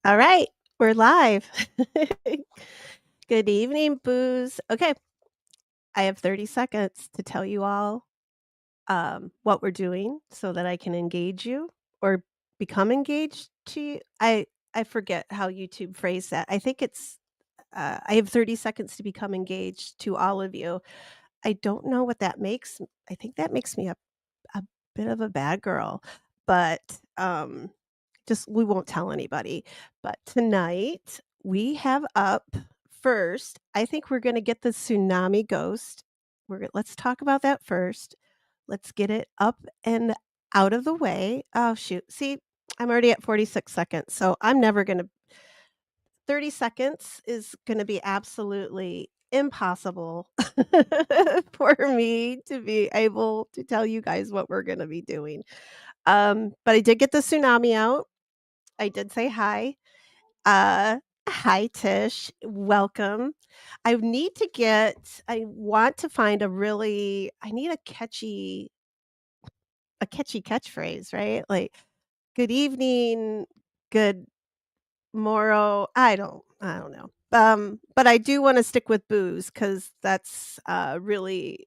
All right, we're live. Good evening, booze. Okay, I have 30 seconds to tell you all what we're doing so that I can engage you or become engaged to you. I forget how YouTube phrased that. I think it's I have 30 seconds to become engaged to all of you. I don't know what that makes. I think that makes me a bit of a bad girl, but just we won't tell anybody. But tonight we have up first. I think we're going to get the tsunami ghost. Let's talk about that first. Let's get it up and out of the way. Oh shoot. See, I'm already at 46 seconds. So I'm never going to 30 seconds is going to be absolutely impossible for me to be able to tell you guys what we're going to be doing. But I did get the tsunami out. I did say hi. Uh, Hi, Tish. Welcome. I want to find I need a catchy catchphrase, right? Like, good evening, good morrow. I don't know. But I do want to stick with booze because that's really,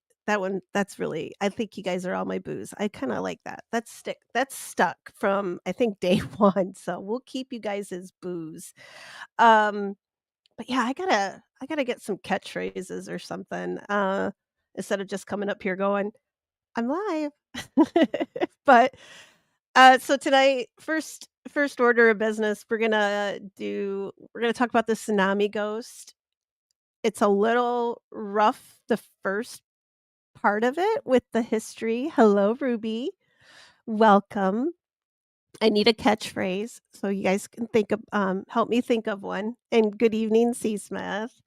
I think you guys are all my booze. I kind of like that. That's stuck from, I think, day one. So we'll keep you guys as booze. Um, But yeah, I gotta get some catchphrases or something, instead of just coming up here going, "I'm live." But, so tonight, first order of business, we're gonna talk about the tsunami ghost. It's a little rough, the first part of it with the history. Hello, Ruby. Welcome. I need a catchphrase, so you guys can help me think of one. And good evening, C. Smith.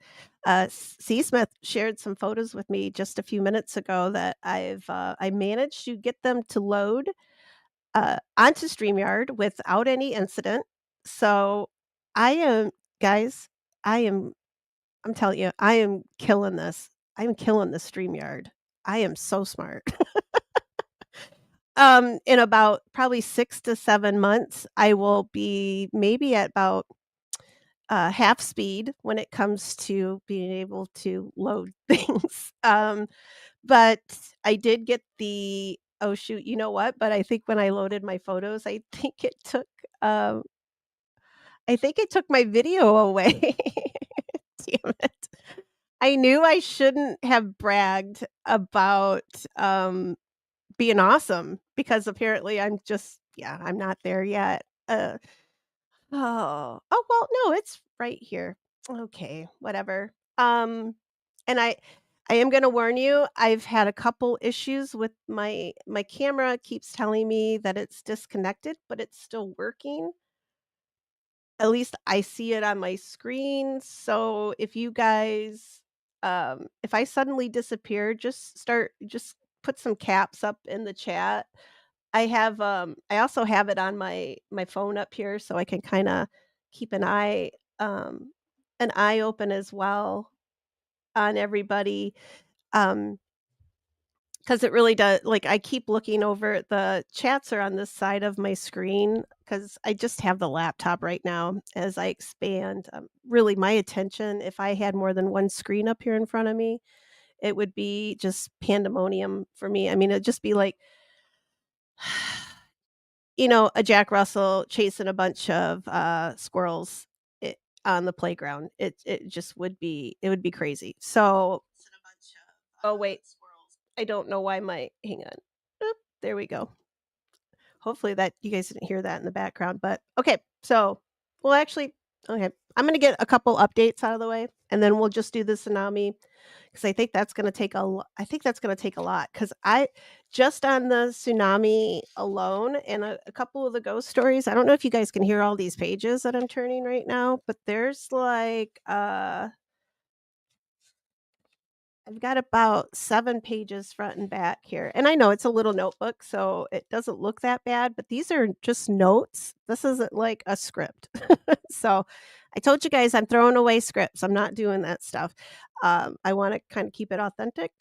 C. Smith shared some photos with me just a few minutes ago that I managed to get them to load onto StreamYard without any incident. So I am, guys, I am. I'm telling you, I am killing this. I'm killing the StreamYard. I am so smart. In about probably 6 to 7 months, I will be maybe at about, half speed when it comes to being able to load things. But I did get the oh, shoot, you know what? But I think when I loaded my photos, um I think it took my video away. Damn it. I knew I shouldn't have bragged about, being awesome because apparently I'm not there yet. Well, no, it's right here. Okay, whatever. And I am going to warn you, I've had a couple issues with my camera keeps telling me that it's disconnected, but it's still working. At least I see it on my screen. So if you guys if I suddenly disappear, just put some caps up in the chat. I also have it on my phone up here so I can kinda keep um an eye open as well on everybody, um, because it really does like, I keep looking over the chats are on this side of my screen because I just have the laptop right now as I expand, really my attention, if I had more than one screen up here in front of me, it would be just pandemonium for me. I mean, it'd just be like a Jack Russell chasing a bunch of, squirrels on the playground. It would be crazy. So oh, wait. I don't know why my hang on. Oop, there we go. Hopefully that you guys didn't hear that in the background, but okay. So, well, actually, okay. I'm gonna get a couple updates out of the way, and then we'll just do the tsunami because I think that's gonna take a lot because I just on the tsunami alone and a couple of the ghost stories. I don't know if you guys can hear all these pages that I'm turning right now, but there's like I've got about 7 pages front and back here, and I know it's a little notebook, so it doesn't look that bad, but these are just notes. This isn't like a script. So, I told you guys I'm throwing away scripts. I'm not doing that stuff. I wanna kinda keep it authentic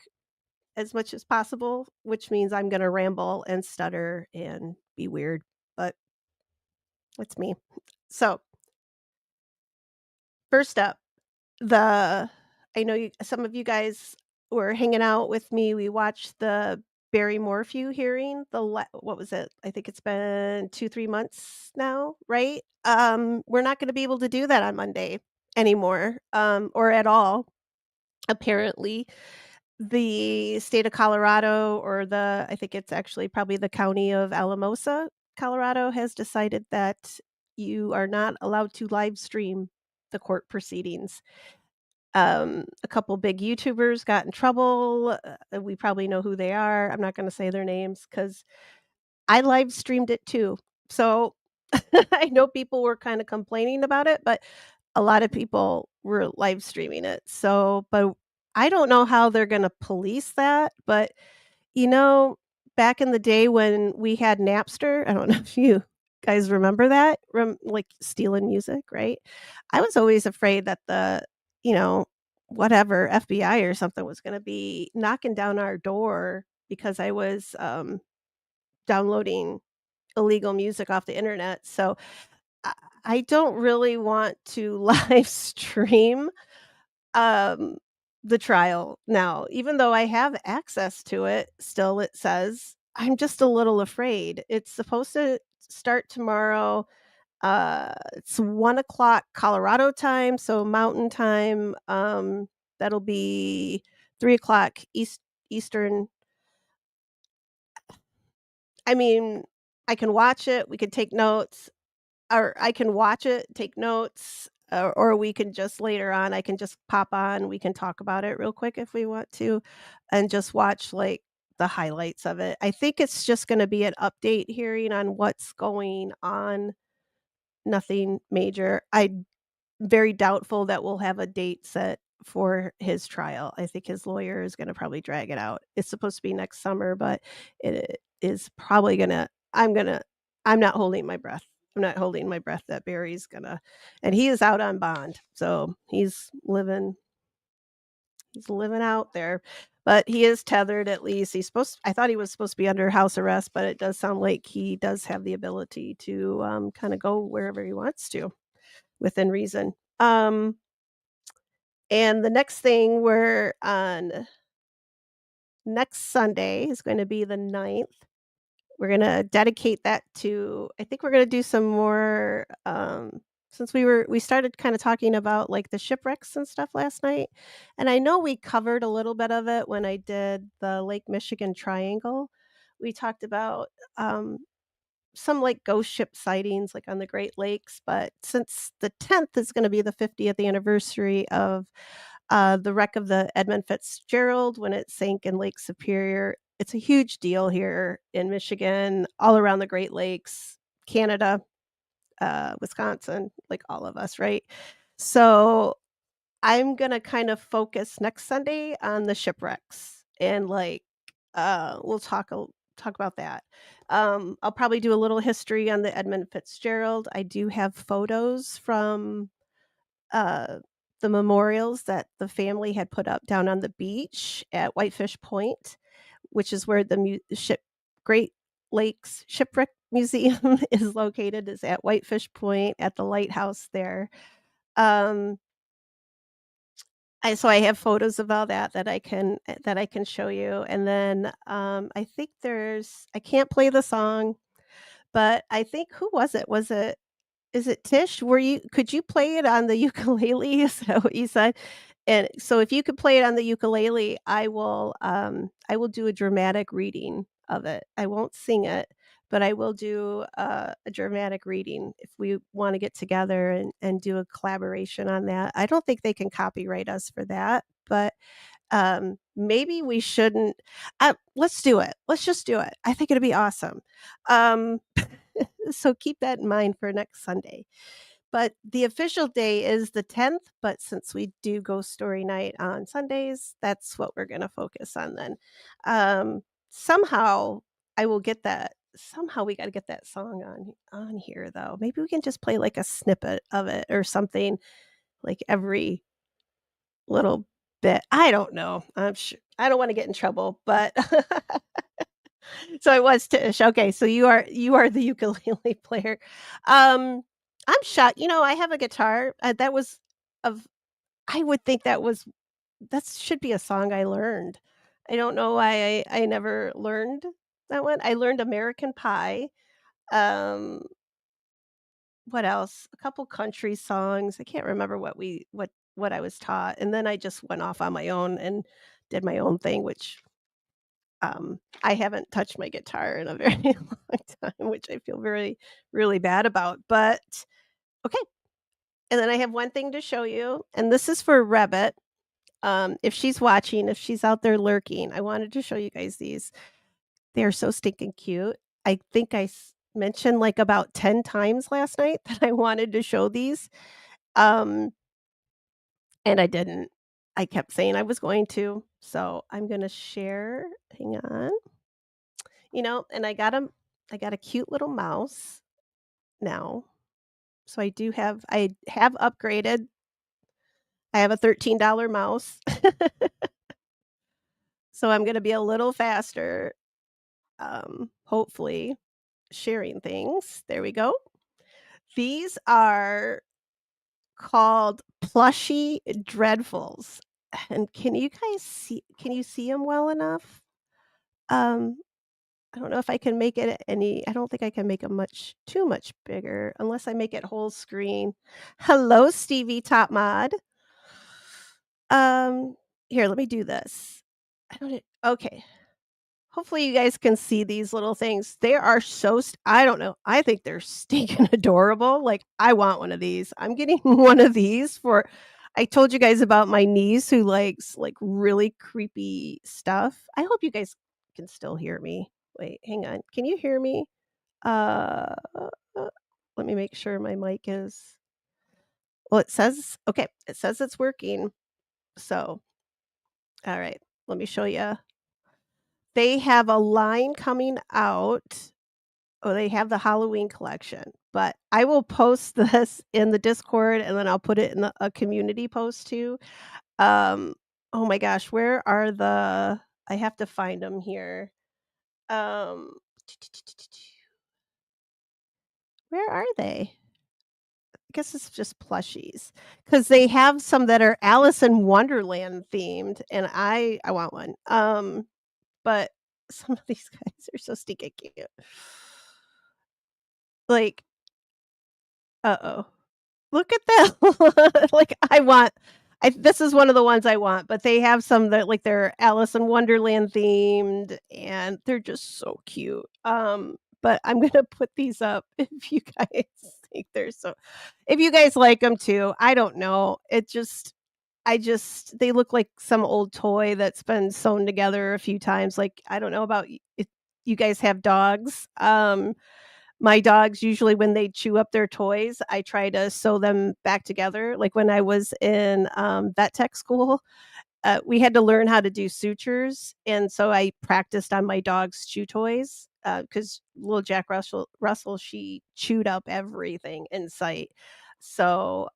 as much as possible, which means I'm gonna ramble and stutter and be weird, but it's me. So, first up, the I know some of you guys were hanging out with me. We watched the Barry Morphew hearing. What was it? I think it's been 2, 3 months now, right? We're not going to be able to do that on Monday anymore, or at all. Apparently, the state of Colorado, or I think it's actually probably the county of Alamosa, Colorado, has decided that you are not allowed to live stream the court proceedings. A couple big YouTubers got in trouble. We probably know who they are. I'm not going to say their names because I live streamed it too. So I know people were kind of complaining about it, but a lot of people were live streaming it. But I don't know how they're going to police that. But you know, back in the day when we had Napster, I don't know if you guys remember that, like stealing music, right? I was always afraid that you know, whatever FBI or something was going to be knocking down our door because I was downloading illegal music off the internet. So I, I don't really want to live stream um, the trial now, even though I have access to it, still it says I'm just a little afraid. It's supposed to start tomorrow. It's 1 o'clock Colorado time, so Mountain time. That'll be 3 o'clock Eastern. I mean, I can watch it. We could take notes, or I can watch it, take notes, or we can just later on, I can just pop on, we can talk about it real quick if we want to, and just watch, like, the highlights of it. I think it's just gonna be an update hearing on what's going on, nothing major. I'm very doubtful that we'll have a date set for his trial. I think his lawyer is gonna probably drag it out. It's supposed to be next summer, but it is probably I'm not holding my breath. I'm not holding my breath that Barry's gonna, and he is out on bond, so he's living out there, but he is tethered at least. I thought he was supposed to be under house arrest, but it does sound like he does have the ability to, kinda go wherever he wants to within reason. Um, and the next thing we're on next Sunday is going to be the 9th. We're gonna dedicate that to, I think we're gonna do some more, since we started kinda talking about, like, the shipwrecks and stuff last night, and I know we covered a little bit of it when I did the Lake Michigan Triangle. We talked about, some, like, ghost ship sightings, like, on the Great Lakes, but since the 10th is gonna be the 50th anniversary of, the wreck of the Edmund Fitzgerald when it sank in Lake Superior, it's a huge deal here in Michigan, all around the Great Lakes, Canada, Wisconsin, like all of us, right? So I'm gonna kind of focus next Sunday on the shipwrecks and, like, we'll talk about that. I'll probably do a little history on the Edmund Fitzgerald. I do have photos from, uh, the memorials that the family had put up down on the beach at Whitefish Point, which is where the Great Lakes Shipwreck Museum is located, is at Whitefish Point at the lighthouse there. Um, so I have photos of all that I can show you, and then, I think I can't play the song, but I think, who was it? Is it Tish? Could you play it on the ukulele? Is that what you said? And so if you could play it on the ukulele, I will do a dramatic reading of it. I won't sing it, but I will do a dramatic reading if we wanna get together and do a collaboration on that. I don't think they can copyright us for that, but, maybe we shouldn't. Let's do it. Let's just do it. I think it'd be awesome. Um, so keep that in mind for next Sunday. But the official day is the 10th, but since we do Ghost Story Night on Sundays, that's what we're gonna focus on then. Somehow I will get that somehow we gotta get that song on here, though. Maybe we can just play, like, a snippet of it or something, like, every little bit. I don't know. I don't wanna get in trouble, but so it was Tish. Okay, so you are the ukulele player. Um, I'm shocked. I have a guitar. That was of I would think that should be a song I learned. I don't know why I never learned that one. I learned American Pie, um, what else? A couple country songs. I can't remember what I was taught, and then I just went off on my own and did my own thing, which, I haven't touched my guitar in a very long time, which I feel very, really bad about, but okay. And then I have one thing to show you, and this is for Rebet. If she's watching, if she's out there lurking, I wanted to show you guys these. They are so stinking cute. I think mentioned like about 10 times last night that I wanted to show these. Um, and I didn't. I kept saying I was going to. So I'm going to share. Hang on. And I got a cute little mouse now. So I have upgraded. I have a $13 mouse. So I'm going to be a little faster, hopefully sharing things. There we go. These are called Plushy Dreadfuls. And can you see them well enough? Um, I don't know if I can make it I don't think I can make them too much bigger unless I make it whole screen. Hello, Stevie Top Mod. Um, Here, let me do this. Okay. Hopefully you guys can see these little things. They are I don't know. I think they're stinking adorable. Like, I want one of these. I'm getting one of these for I told you guys about my niece who likes, like, really creepy stuff. I hope you guys can still hear me. Wait, hang on. Can you hear me? Uh, Let me make sure my mic is well, it says okay, it says it's working. So, alright, let me show you. They have a line coming out. Oh, they have the Halloween collection, but I will post this in the Discord, and then I'll put it in a community post too. Um, oh my gosh, where are I have to find them here. Um, where are they? I guess it's just plushies because they have some that are Alice in Wonderland themed, and I want one. But some of these guys are so stinking cute. Like, uh-oh. Look at that. Like, this is one of the ones I want, but they have some that, like, they're Alice in Wonderland themed, and they're just so cute. But I'm gonna put these up if you guys think they're so if you guys like them too. I don't know. They look like some old toy that's been sewn together a few times. Like, I don't know about if you guys have dogs. My dogs, usually when they chew up their toys, I try to sew them back together. Like when I was in vet tech school, we had to learn how to do sutures. And so I practiced on my dog's chew toys because little Russell, she chewed up everything in sight. So,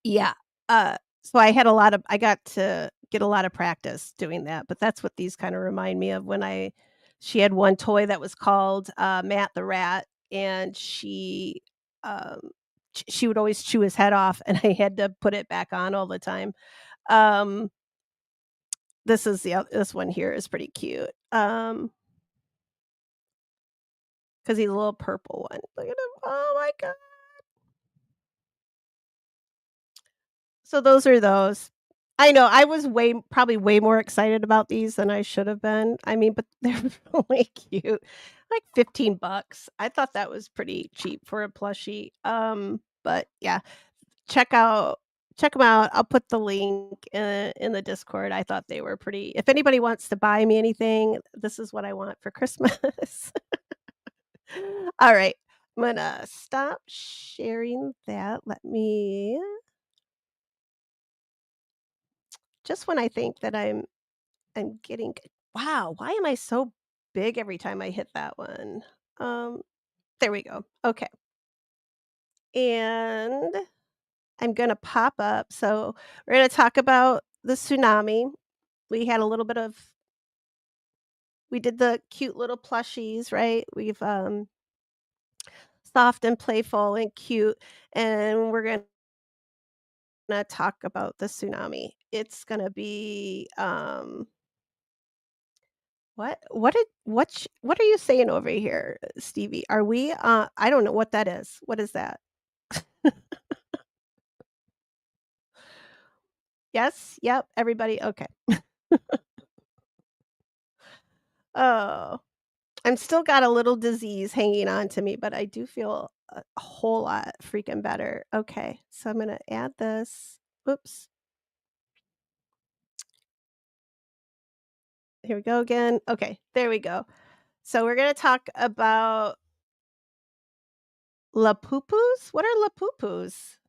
yeah. So I got to get a lot of practice doing that, but that's what these kinda remind me of when she had one toy that was called, Matt the Rat, and um, she would always chew his head off, and I had to put it back on all the time. Um, this one here is pretty cute, 'cause he's a little purple one. Look at him. Oh my god. So those are those. I know, I was probably way more excited about these than I should have been. I mean, but they're really cute. Like 15 bucks. I thought that was pretty cheap for a plushie. But yeah, check out check them out. I'll put the link in the Discord. I thought they were pretty if anybody wants to buy me anything, this is what I want for Christmas. All right. I'm gonna stop sharing that. Let me just when I think that I'm getting wow, why am I so big every time I hit that one? Um, there we go. Okay. And I'm gonna pop up. So we're gonna talk about the tsunami. We had a little bit of we did the cute little plushies, right? We've soft and playful and cute. And we're gonna gonna talk about the tsunami. It's gonna be, what are you saying over here, Stevie? Are we, I don't know what that is. What is that? Yes? Yep, everybody? Okay. Oh, I'm still got a little disease hanging on to me, but I do feel a whole lot freaking better. Okay, so I'm gonna add this. Oops, here we go again. Okay, there we go. So we're gonna talk about La Pupus? What are La Pupus?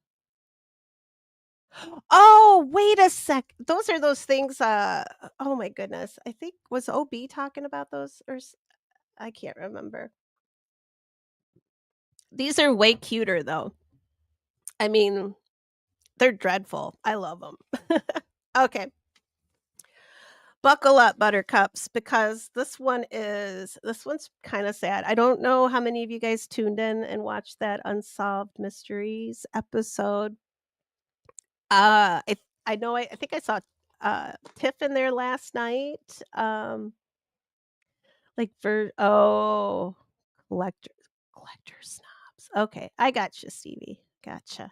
Oh, wait a sec. Those are those things, oh my goodness. I think was OB talking about those or I can't remember. These are way cuter though. I mean, they're dreadful. I love them. Okay. Buckle up, buttercups, because this one's kind of sad. I don't know how many of you guys tuned in and watched that Unsolved Mysteries episode. I know I think I saw Tiff in there last night. Like for oh, collector collector snobs. Okay, I got you, Stevie. Gotcha.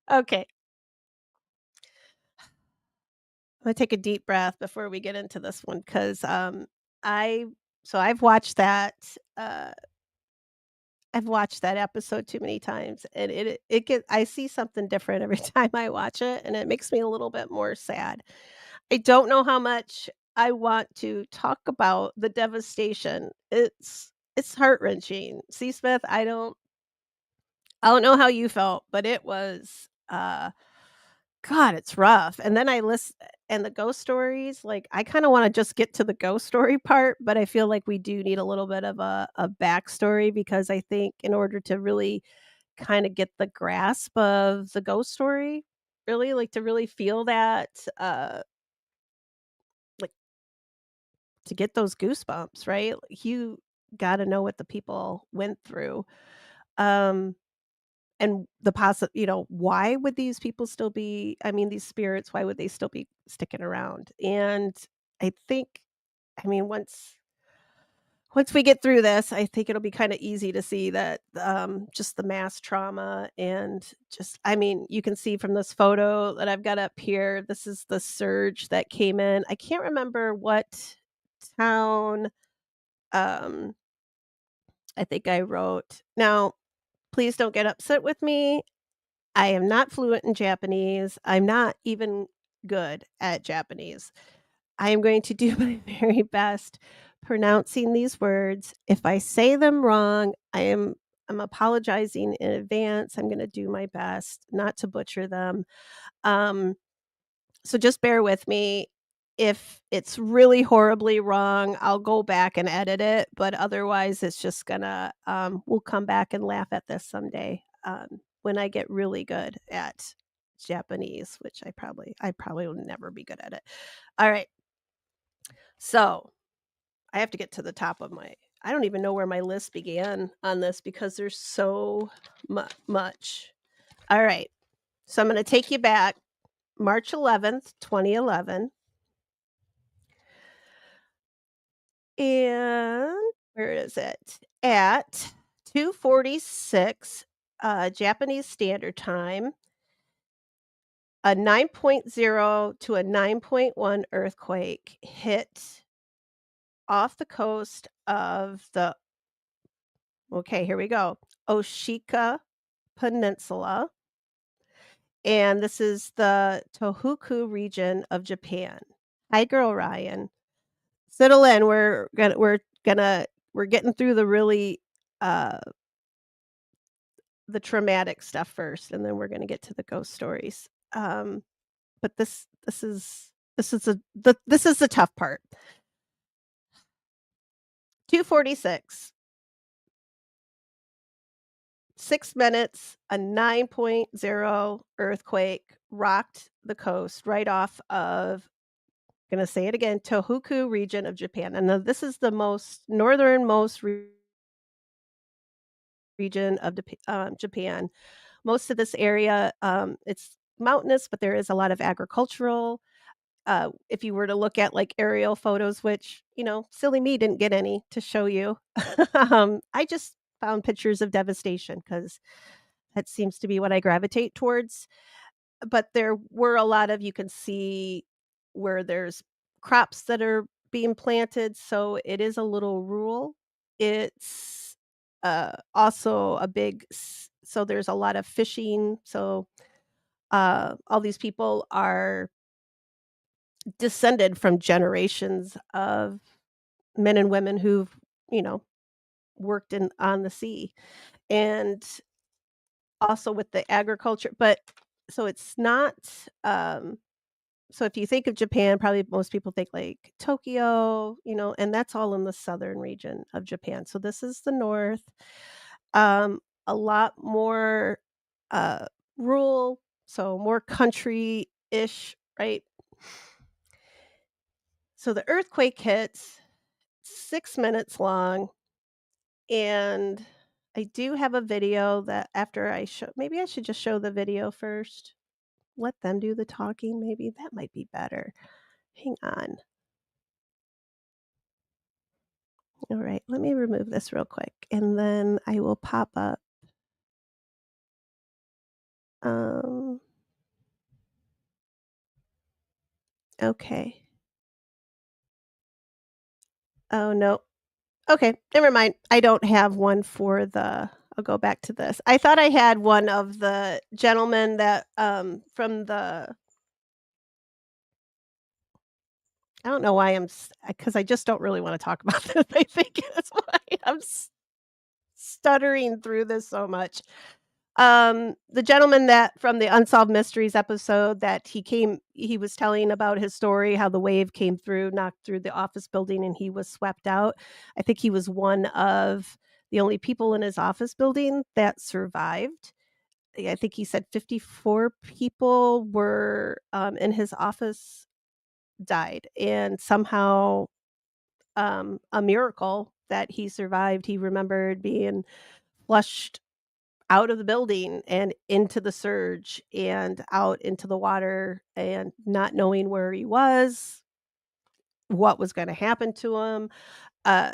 Okay, I'm gonna take a deep breath before we get into this one because I I've watched uh I've watched that episode too many times and it get I see something different every time I watch it and it makes me a little bit more sad. I don't know how much I want to talk about the devastation. It's heart-wrenching. C. Smith, I don't know how you felt, but it was, God, it's rough, and then I list and the ghost stories, like, I kinda wanna just get to the ghost story part, but I feel like we do need a little bit of a backstory because I think in order to really kinda get the grasp of the ghost story, really, like, to really feel that, like, to get those goosebumps, right? Like, you gotta know what the people went through, um and the why would these people still be I mean, these spirits, why would they still be sticking around? And I think I mean, once we get through this, I think it'll be kinda easy to see that, just the mass trauma and just I mean, you can see from this photo that I've got up here, this is the surge that came in. I can't remember what town, um, I think I wrote now, please don't get upset with me. I am not fluent in Japanese. I'm not even good at Japanese. I am going to do my very best pronouncing these words. If I say them wrong, I'm apologizing in advance. I'm going to do my best not to butcher them. Um, so just bear with me. If it's really horribly wrong, I'll go back and edit it, but otherwise it's just gonna we'll come back and laugh at this someday. When I get really good at Japanese, which I probably will never be good at it. All right. So, I have to get to the top of my I don't even know where my list began on this because there's so much. All right. So I'm going to take you back March 11th, 2011. And where is it? At 2:46, Japanese Standard Time, a 9.0 to a 9.1 earthquake hit off the coast of the okay, here we go, Oshika Peninsula, and this is the Tohoku region of Japan. Hi, girl Ryan. Settle in. We're getting through uh the traumatic stuff first, and then we're gonna get to the ghost stories. But this is the tough part. 2:46, 6 minutes, a 9.0 earthquake rocked the coast right off of gonna say it again, Tohoku region of Japan. And now this is the most northernmost region of Japan. Most of this area, it's mountainous, but there is a lot of agricultural. If you were to look at like aerial photos, which, silly me didn't get any to show you, I just found pictures of devastation because that seems to be what I gravitate towards. But there were a lot of, you can see where there's crops that are being planted, so it is a little rural. It's also a so there's a lot of fishing. So all these people are descended from generations of men and women who've, you know, worked in on the sea, and also with the agriculture, but so it's not, so if you think of Japan, probably most people think like Tokyo, and that's all in the southern region of Japan. So this is the north, a lot more, uh, rural, so more country-ish, right? So the earthquake hits, 6 minutes long, and I do have a video that after I show, maybe I should just show the video first. Let them do the talking, maybe that might be better. Hang on. Alright, let me remove this real quick, and then I will pop up, um, okay. Oh, no. Okay, never mind. I don't have one for the, I'll go back to this. I thought I had one of the gentlemen that, from the, I don't know why because I just don't really wanna talk about this. I think that's why I'm stuttering through this so much. The gentleman that from the Unsolved Mysteries episode that he was telling about his story, how the wave came through, knocked through the office building, and he was swept out. I think he was one of the only people in his office building that survived. I think he said 54 people were, in his office died, and somehow, a miracle that he survived. He remembered being flushed out of the building and into the surge and out into the water and not knowing where he was, what was gonna happen to him. Uh,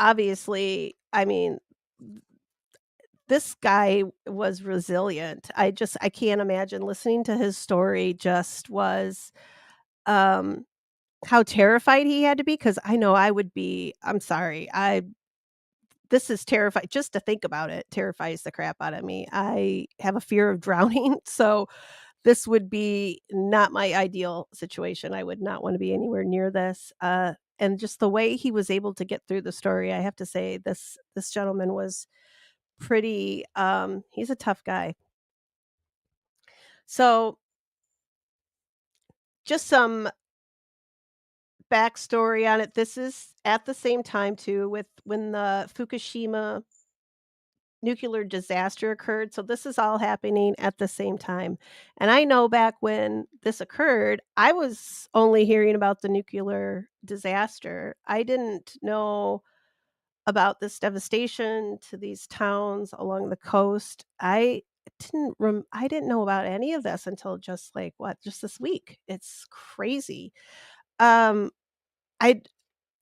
Obviously, I mean, this guy was resilient. I can't imagine listening to his story just was, um, how terrified he had to be. Because I know I would be. I'm sorry, this is terrifying. Just to think about it terrifies the crap out of me. I have a fear of drowning, so this would be not my ideal situation. I would not wanna be anywhere near this, and just the way he was able to get through the story, I have to say this gentleman was pretty, he's a tough guy. So, just some backstory on it. This is at the same time too with when the Fukushima nuclear disaster occurred, so this is all happening at the same time, and I know back when this occurred, I was only hearing about the nuclear disaster. I didn't know about this devastation to these towns along the coast. I didn't know about any of this until just, like, what, just this week. It's crazy. Um, I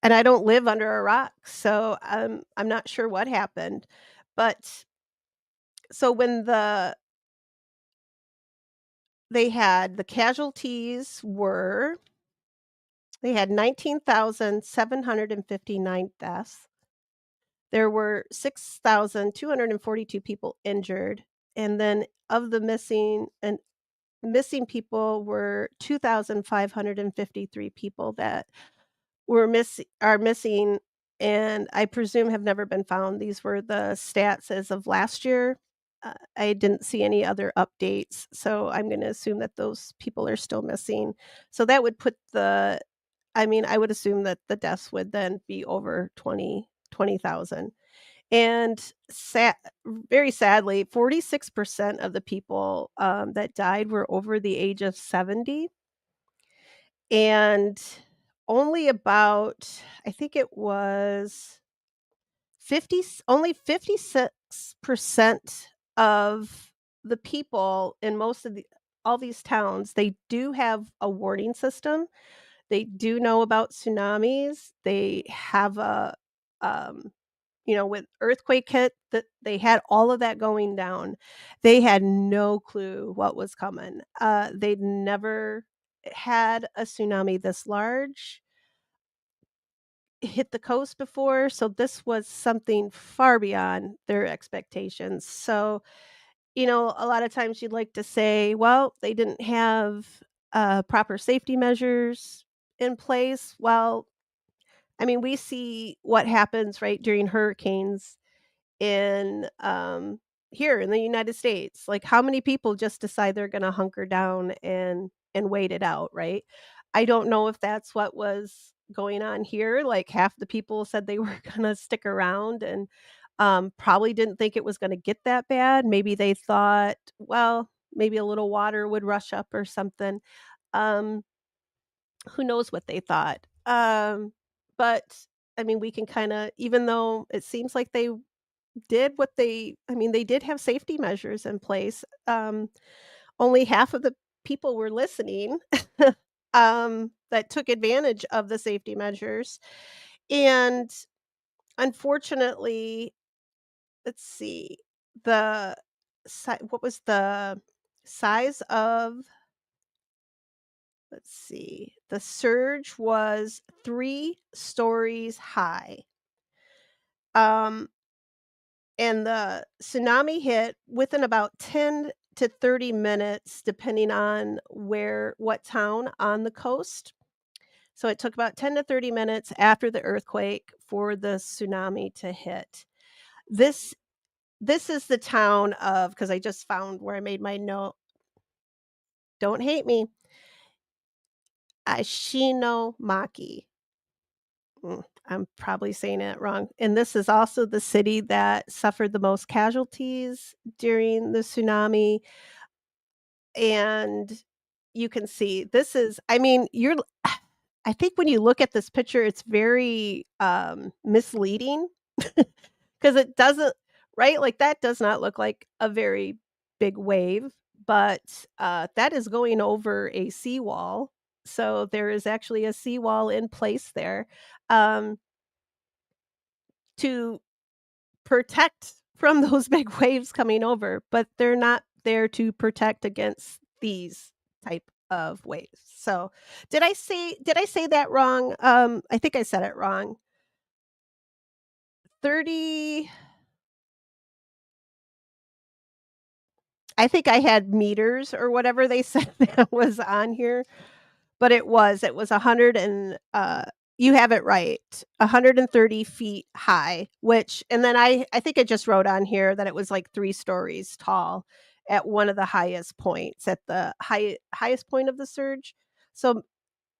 and I don't live under a rock, so, I'm not sure what happened, but so when the casualties were, they had 19,759 deaths. There were 6,242 people injured, and then of the missing people were 2,553 people that are missing, and I presume have never been found. These were the stats as of last year. I didn't see any other updates, so I'm gonna assume that those people are still missing. So that would put I would assume that the deaths would then be over 20,000. And very sadly, 46% of the people, that died were over the age of 70, and only about, I think it was 50 only 50 96% of the people in most of the all these towns, they do have a warning system. They do know about tsunamis. They have um, when earthquake hit, that they had all of that going down. They had no clue what was coming. They'd never had a tsunami this large hit the coast before, so this was something far beyond their expectations. So, a lot of times you'd like to say, well, they didn't have proper safety measures in place. Well, I mean, we see what happens right during hurricanes in here in the United States. Like how many people just decide they're going to hunker down and wait it out, right? I don't know if that's what was going on here. Like half the people said they were going to stick around and probably didn't think it was going to get that bad. Maybe they thought, well, maybe a little water would rush up or something. Um who knows what they thought. But I mean, we can kind of, even though it seems like they did what they I mean, they did have safety measures in place. Only half of the people were listening, that took advantage of the safety measures. And unfortunately, let's see, what was the size of, let's see, the surge was 3 stories high. Um, And the tsunami hit within about 10 to 30 minutes, depending on what town on the coast. So it took about 10 to 30 minutes after the earthquake for the tsunami to hit. This this is the town of, because I just found where I made my note. Don't hate me. Ashinomaki. I'm probably saying it wrong. And this is also the city that suffered the most casualties during the tsunami. And you can see this is, I mean, I think when you look at this picture, it's very misleading because it doesn't, right? Like that does not look like a very big wave, but that is going over a seawall. So there is actually a seawall in place there, um, to protect from those big waves coming over, but they're not there to protect against these type of waves. So, did I say that wrong? I think I said it wrong. 30, I think I had meters or whatever they said that was on here, but it was 100 and, you have it right, 130 feet high, which, and then I think I just wrote on here that it was like 3 stories tall at one of the highest points, at the highest point of the surge. So,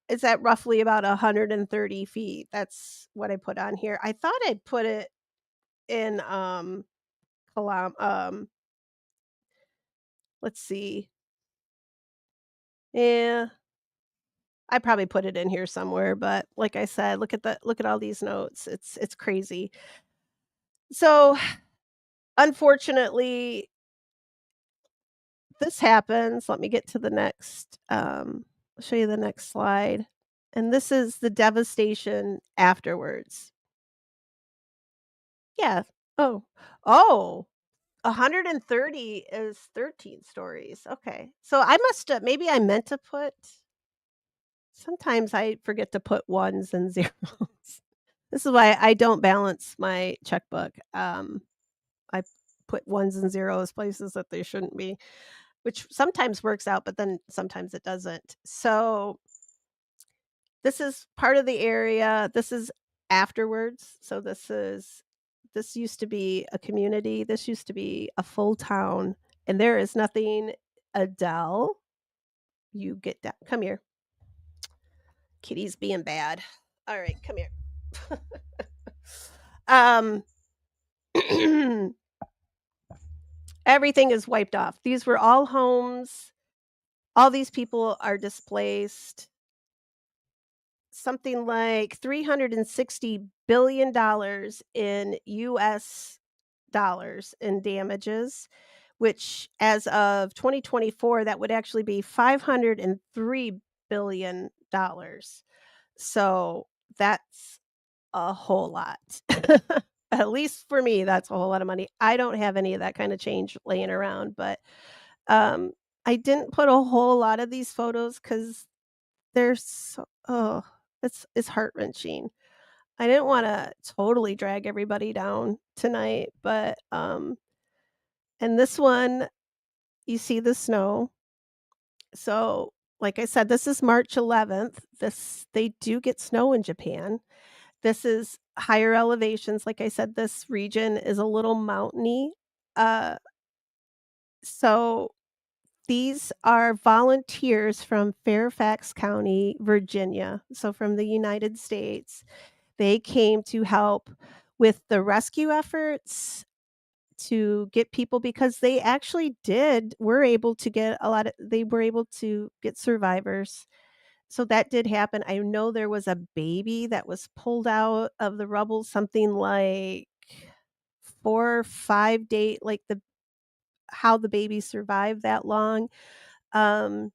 it's at roughly about 130 feet. That's what I put on here. I thought I'd put it in, let's see. Yeah, I probably put it in here somewhere, but like I said, look at all these notes. It's crazy. So, unfortunately, this happens. Let me get to the next, I'll show you the next slide. And this is the devastation afterwards. Yeah. Oh. Oh, 130 is 13 stories. Okay. So I must have, maybe I meant to put, sometimes I forget to put ones and zeros. This is why I don't balance my checkbook. I put ones and zeros places that they shouldn't be, which sometimes works out, but then sometimes it doesn't. So this is part of the area. This is afterwards. So this used to be a community. This used to be a full town, and there is nothing. Adele, you get down. Come here. Kitty's being bad. All right, come here. um Everything is wiped off. These were all homes. All these people are displaced. Something like $360 billion in US dollars in damages, which as of 2024, that would actually be $503 billion. So that's a whole lot. At least for me, that's a whole lot of money. I don't have any of that kinda change laying around, but, um, I didn't put a whole lot of these photos because 'cause they're so it's heart-wrenching. I didn't wanna totally drag everybody down tonight, but, and this one, you see the snow. So, like I said, this is March 11th. This They do get snow in Japan. This is higher elevations, like I said, this region is a little mountainy, uh, so these are volunteers from Fairfax County, Virginia, so from the United States. They came to help with the rescue efforts to get people because they actually did were able to get a lot of they were able to get survivors. So that did happen. I know there was a baby that was pulled out of the rubble, something like 4 or 5 day like, the how the baby survived that long, um,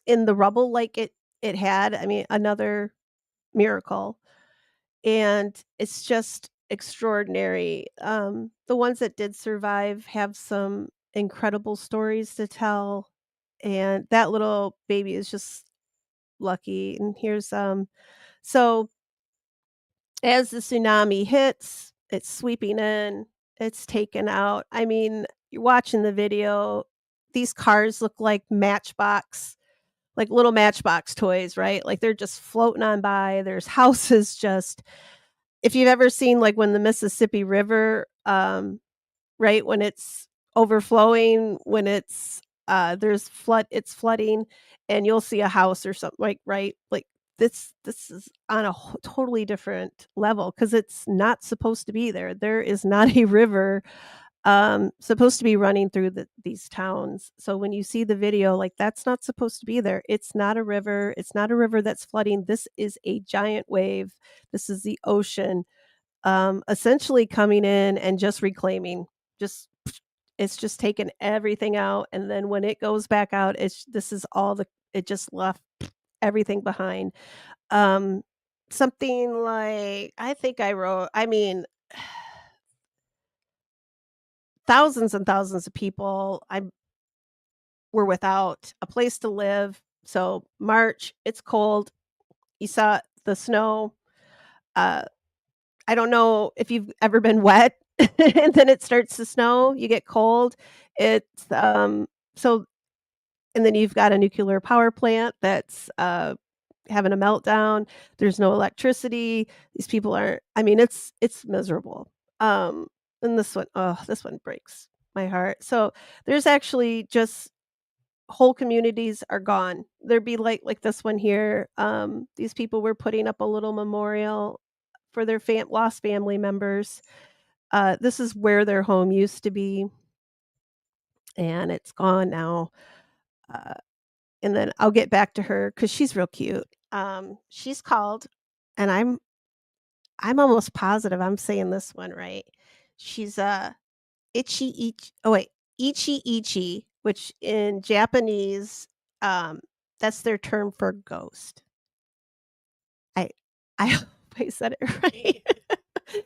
in the rubble like it had. I mean, another miracle. And it's just extraordinary. The ones that did survive have some incredible stories to tell, and that little baby is just lucky. And here's so as the tsunami hits, it's sweeping in, it's taken out. I mean, you're watching the video, these cars look like little Matchbox toys, right? Like they're just floating on by. There's houses just if you've ever seen, like, when the Mississippi River, right, when it's overflowing, when there's it's flooding, and you'll see a house or something, like, right? Like, this is on a totally different level because it's not supposed to be there. There is not a river, supposed to be running through these towns. So when you see the video, like, that's not supposed to be there. It's not a river. It's not a river that's flooding. This is a giant wave. This is the ocean, essentially coming in and just reclaiming. Just it's just taken everything out, and then when it goes back out, it's this is all the it just left everything behind. Um, Something like I think I wrote I mean, thousands and thousands of people were without a place to live. So March, it's cold. You saw the snow. Uh, I don't know if you've ever been wet and then it starts to snow, you get cold. It's, so and then you've got a nuclear power plant that's, having a meltdown. There's no electricity. These people are I mean, it's miserable. Um, and this one breaks my heart. So, there's actually just whole communities are gone. There'd be like this one here, these people were putting up a little memorial for their lost family members. This is where their home used to be, and it's gone now. Uh, and then I'll get back to her because she's real cute. She's called, and I'm almost positive I'm saying this one right. She's Ichi Ichi, which in Japanese, um, that's their term for ghost. I I hope I said it right,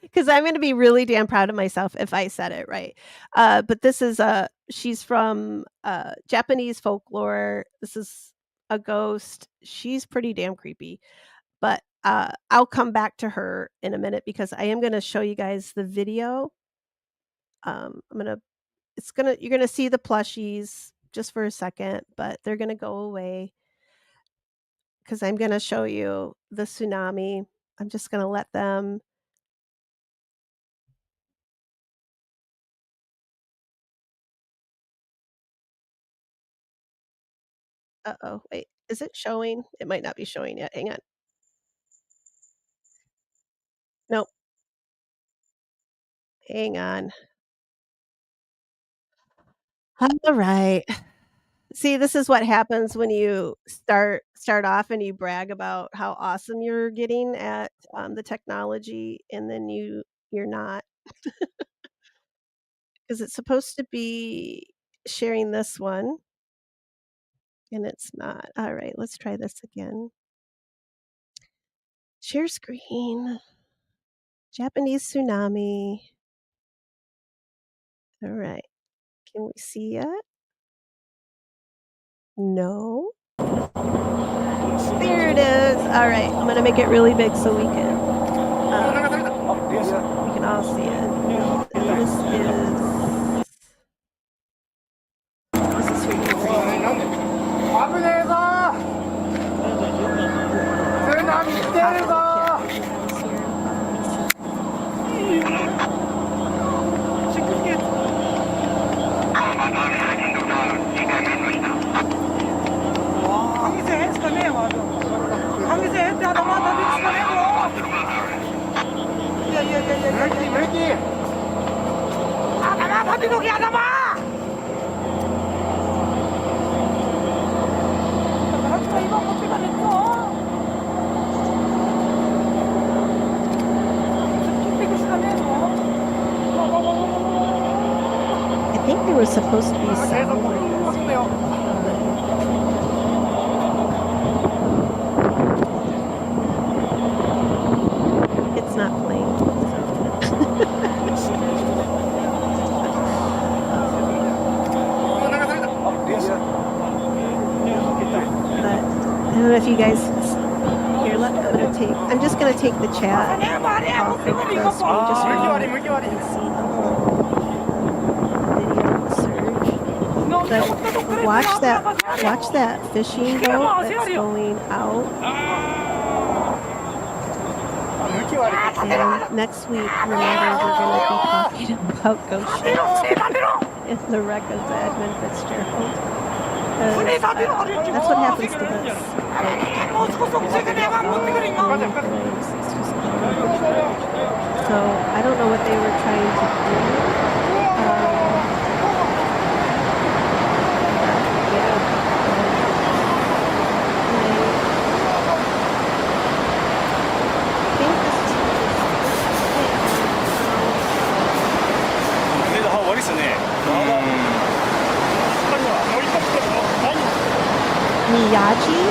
because 'cause I'm gonna be really damn proud of myself if I said it right. But this is, she's from, Japanese folklore. This is a ghost. She's pretty damn creepy, but, I'll come back to her in a minute because I am gonna show you guys the video. I'm gonna it's gonna you're gonna see the plushies just for a second, but they're gonna go away because 'cause I'm gonna show you the tsunami. I'm just gonna let them uh-oh, wait, is it showing? It might not be showing yet, hang on. Nope, hang on. Alright. See, this is what happens when you start off and you brag about how awesome you're getting at, the technology, and then you're not. 'Cause it's supposed to be sharing this one, and it's not. Alright, let's try this again. Share screen. Japanese tsunami. Alright. Can we see it? No. There it is. Alright, I'm gonna make it really big so we can all see it. This is for you, Randy. I think there was supposed to be sound like this. It's not playing. But I don't know if you guys here. I'm just gonna take the chat off of the screen just so you can see the whole video surge. But watch that fishing boat that's going out. And next week, remember, we're going to be talking about ghost ships in the wreck of the Edmund Fitzgerald. That's what happens to this. So I don't know what they were trying to do. Miyaji?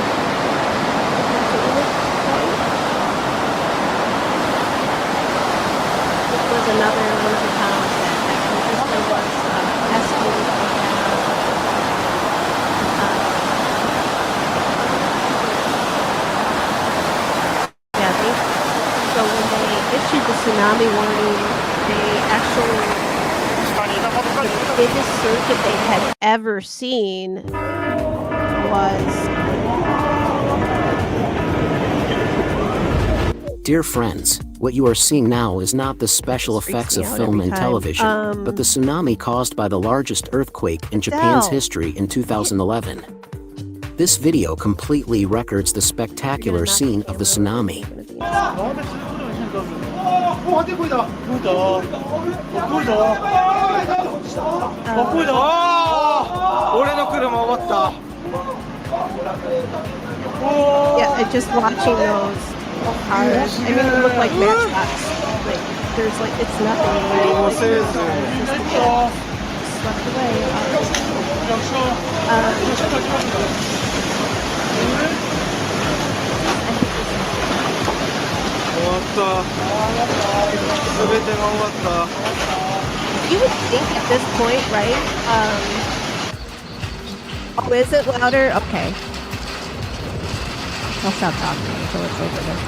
This was another one of the towns that there was escalated. So when they issued the tsunami warning, they actually, the biggest surge that they had ever seen was... Dear friends, what you are seeing now is not the special effects of film and television, but the tsunami caused by the largest earthquake in Japan's history in 2011. This video completely records the spectacular scene of the tsunami. Yeah, just watching those cars, I mean, they look like matchbox. Like, there's like, it's nothing. Just swept away. You would think at this point, right? Oh, is it louder? Okay. I'll stop talking until it's over there.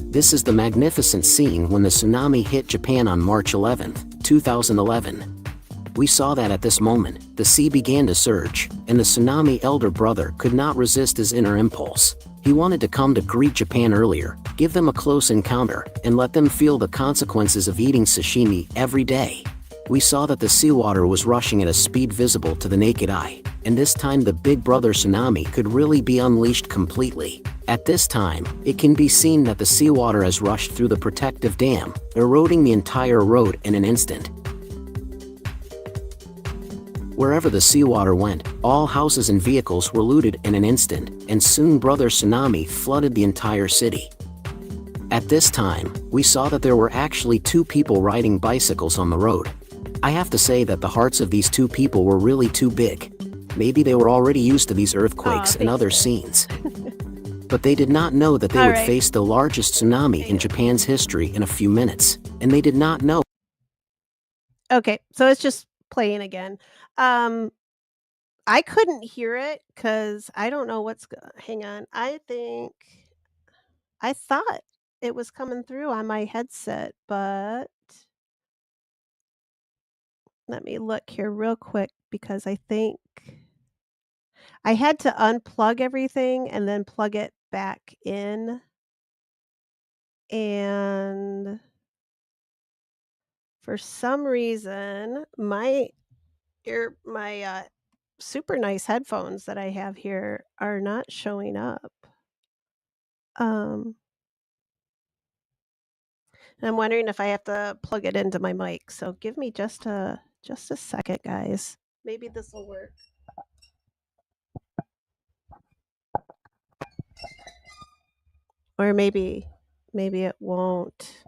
This is the magnificent scene when the tsunami hit Japan on March 11, 2011. We saw that at this moment, the sea began to surge, and the tsunami elder brother could not resist his inner impulse. He wanted to come to greet Japan earlier, give them a close encounter, and let them feel the consequences of eating sashimi every day. We saw that the seawater was rushing at a speed visible to the naked eye, and this time the big brother tsunami could really be unleashed completely. At this time, it can be seen that the seawater has rushed through the protective dam, eroding the entire road in an instant. Wherever the seawater went, all houses and vehicles were looted in an instant, and soon Brother Tsunami flooded the entire city. At this time, we saw that there were actually two people riding bicycles on the road. I have to say that the hearts of these two people were really too big. Maybe they were already used to these earthquakes and other scenes. But they did not know that they would face the largest tsunami in Japan's history in a few minutes, and they did not know. Okay, so it's just playing again. I couldn't hear it because I don't know hang on. I thought it was coming through on my headset, but let me look here real quick because I think I had to unplug everything and then plug it back in. And for some reason, my super nice headphones that I have here are not showing up. Um, and I'm wondering if I have to plug it into my mic. So give me just a second, guys. Maybe this will work. Or maybe it won't.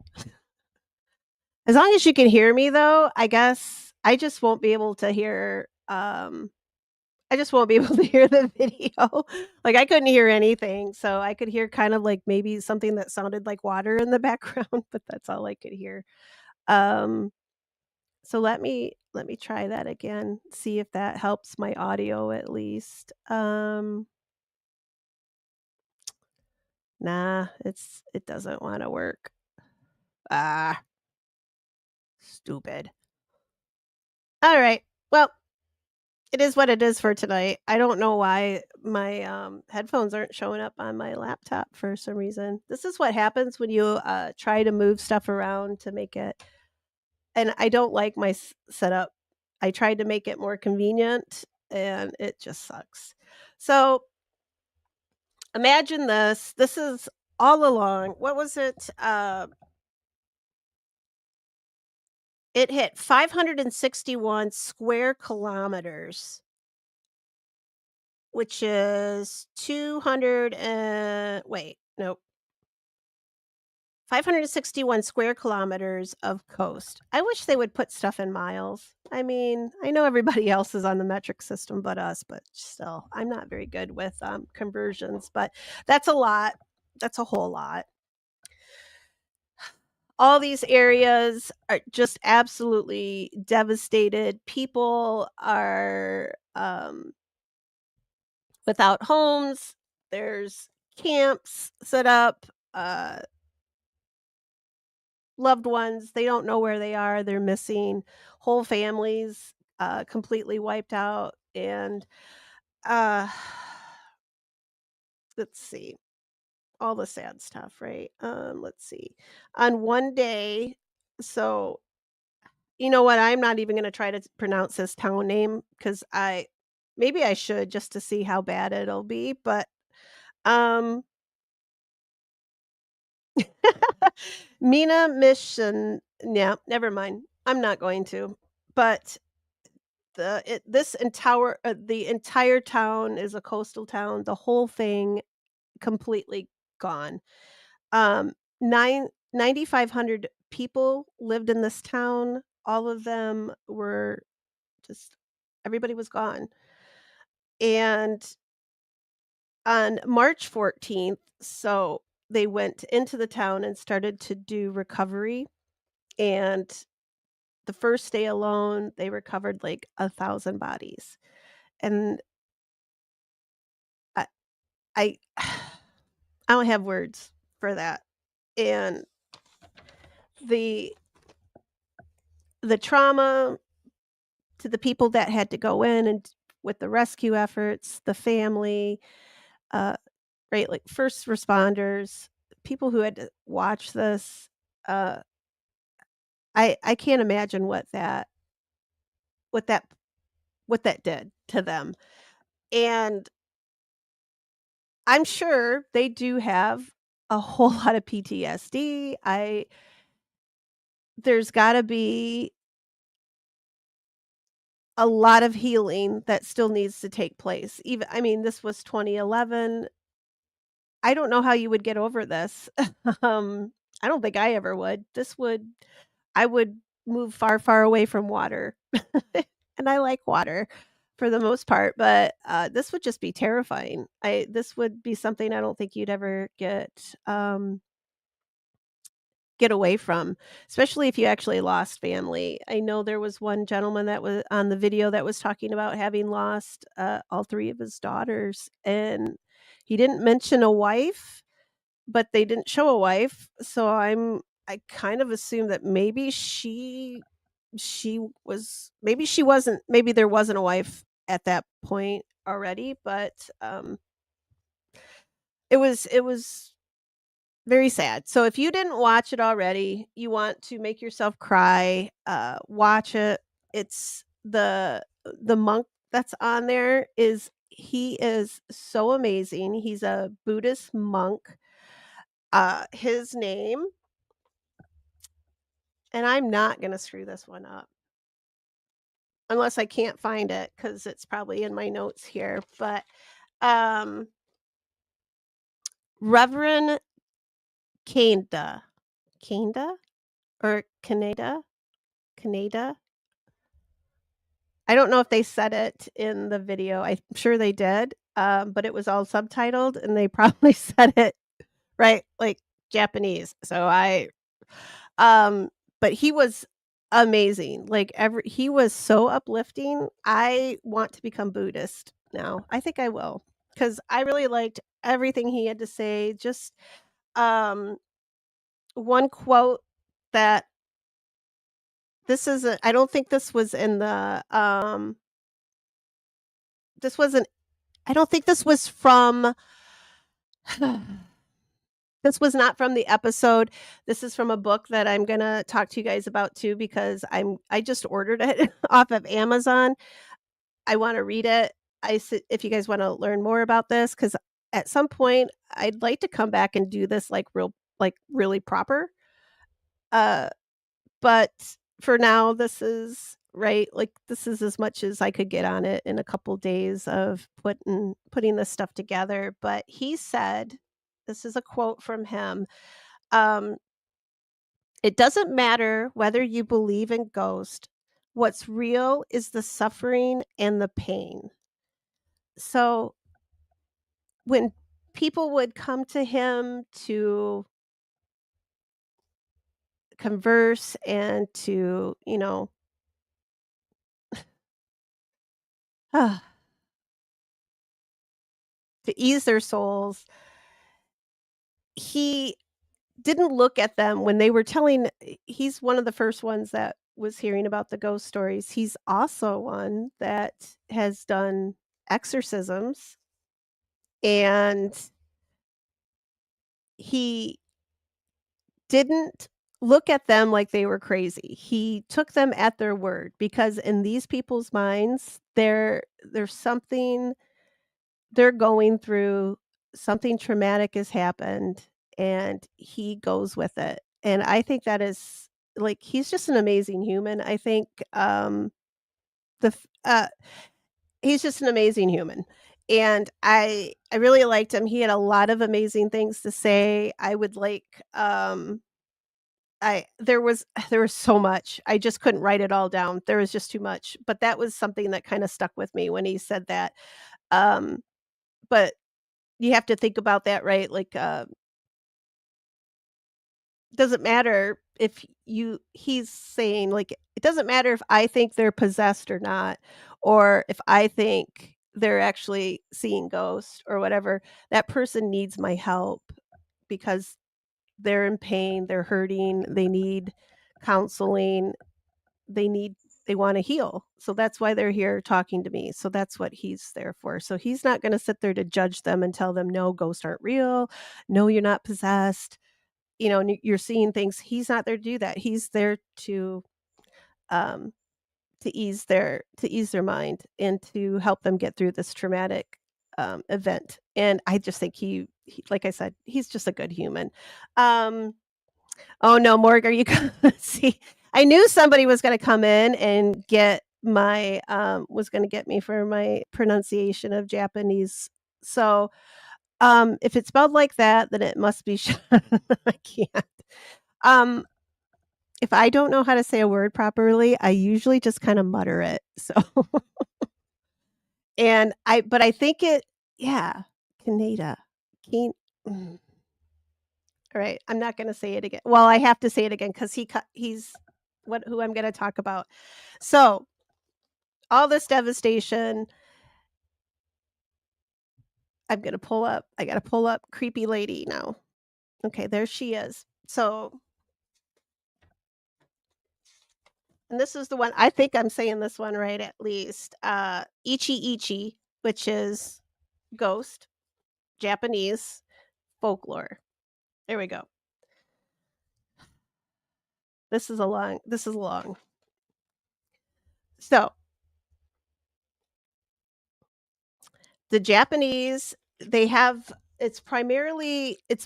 As long as you can hear me though, I guess I just won't be able to hear I just won't be able to hear the video. Like, I couldn't hear anything, so I could hear kind of, like, maybe something that sounded like water in the background, but that's all I could hear. Um, so let me try that again, see if that helps my audio at least. Nah, it doesn't wanna work. Ah, stupid. Alright, well, it is what it is for tonight. I don't know why my, headphones aren't showing up on my laptop for some reason. This is what happens when you, try to move stuff around to make it and I don't like my setup. I tried to make it more convenient, and it just sucks. So, imagine this. This is all along what was it? It hit 561 square kilometers, which is 200 and wait, nope. 561 square kilometers of coast. I wish they would put stuff in miles. I mean, I know everybody else is on the metric system but us, but still, I'm not very good with conversions, but that's a lot. That's a whole lot. All these areas are just absolutely devastated. People are without homes. There's camps set up. Loved ones, they don't know where they are, they're missing. Whole families, completely wiped out, and, uh, let's see, all the sad stuff, right? Let's see. On one day so, you know what? I'm not even gonna try to pronounce this town name because I maybe I should just to see how bad it'll be, but, um Mina Mission yeah, never mind. I'm not going to, but the entire town is a coastal town, the whole thing completely gone. Um, 9,500 people lived in this town, all of them were just everybody was gone, and on March 14th, so they went into the town and started to do recovery, and the first day alone, they recovered, like, 1,000 bodies, and I I I don't have words for that. And the the trauma, to the people that had to go in and with the rescue efforts, the family, uh, right, like first responders, people who had to watch this. Uh, I can't imagine what that what that did to them. And I'm sure they do have a whole lot of PTSD. I There's gotta be a lot of healing that still needs to take place. Even I mean, this was 2011. I don't know how you would get over this. Um, I don't think I ever would. I would move far, far away from water. And I like water for the most part, but, this would just be terrifying. I This would be something I don't think you'd ever get away from, especially if you actually lost family. I know there was one gentleman that was on the video that was talking about having lost, all 3 of his daughters, and he didn't mention a wife, but they didn't show a wife, so I kind of assume that maybe she wasn't maybe there wasn't a wife at that point already, but, it was very sad. So if you didn't watch it already, you want to make yourself cry, watch it. It's the monk that's on there is he is so amazing. He's a Buddhist monk. His name, and I'm not gonna screw this one up unless I can't find it because it's probably in my notes here, but, um, Reverend Kanda. Kanda or Kaneda? Kaneda? I don't know if they said it in the video. I'm sure they did, but it was all subtitled, and they probably said it right, like Japanese. Um, but he was amazing. Like he was so uplifting. I want to become Buddhist now. I think I will because I really liked everything he had to say. Just um, one quote that this isn't. I don't think this was in the. This wasn't. I don't think this was from. This was not from the episode. This is from a book that I'm gonna talk to you guys about too because I just ordered it off of Amazon. I wanna read it. If you guys wanna learn more about this, because at some point, I'd like to come back and do this, like, really proper, uh, but for now, this is right, like, this is as much as I could get on it in a couple days of putting this stuff together, but he said this is a quote from him, um, "It doesn't matter whether you believe in ghosts. What's real is the suffering and the pain." So, when people would come to him to converse and to, to ease their souls, he didn't look at them when they were he's one of the first ones that was hearing about the ghost stories. He's also one that has done exorcisms, and he didn't look at them like they were crazy. He took them at their word because in these people's minds, there's something they're going through, something traumatic has happened, and he goes with it. And I think that is like he's just an amazing human. I think the f- he's just an amazing human. And I really liked him. He had a lot of amazing things to say. I would like I there was so much. I just couldn't write it all down. There was just too much. But that was something that kinda stuck with me when he said that. Um, but you have to think about that, right? Like, doesn't matter if he's saying, like, it doesn't matter if I think they're possessed or not, or if I think they're actually seeing ghosts or whatever. That person needs my help because they're in pain, they're hurting, they need counseling. They need they wanna heal. So that's why they're here talking to me. So that's what he's there for. So he's not gonna sit there to judge them and tell them, "No, ghosts aren't real. No, you're not possessed." And you're seeing things. He's not there to do that. He's there um, to ease their mind and to help them get through this traumatic, event. And I just think he like I said, he's just a good human. Um Oh, no, Morg, are you gonna see, I knew somebody was gonna come in and get my, was gonna get me for my pronunciation of Japanese. So, if it's spelled like that, then it must be I can't. Um, if I don't know how to say a word properly, I usually just kinda mutter it, so but I think yeah, Canada. Can mm, alright, I'm not gonna say it again. Well, I have to say it again 'cause he's who I'm gonna talk about. So, all this devastation, I gotta pull up creepy lady now. Okay, there she is. So, and this is the one, I think I'm saying this one right at least. Ichi Ichi, which is ghost, Japanese folklore. There we go. This is long. So, the Japanese, they have it's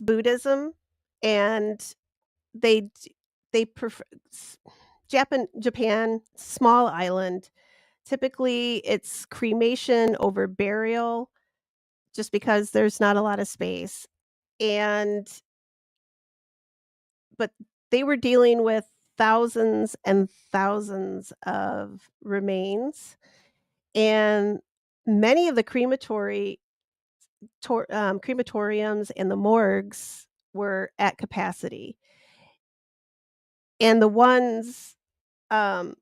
Buddhism, and they d they prefer Japan, small island. Typically, it's cremation over burial just because there's not a lot of space, and but they were dealing with thousands and thousands of remains, and many of the crematoriums and the morgues were at capacity, and the ones, um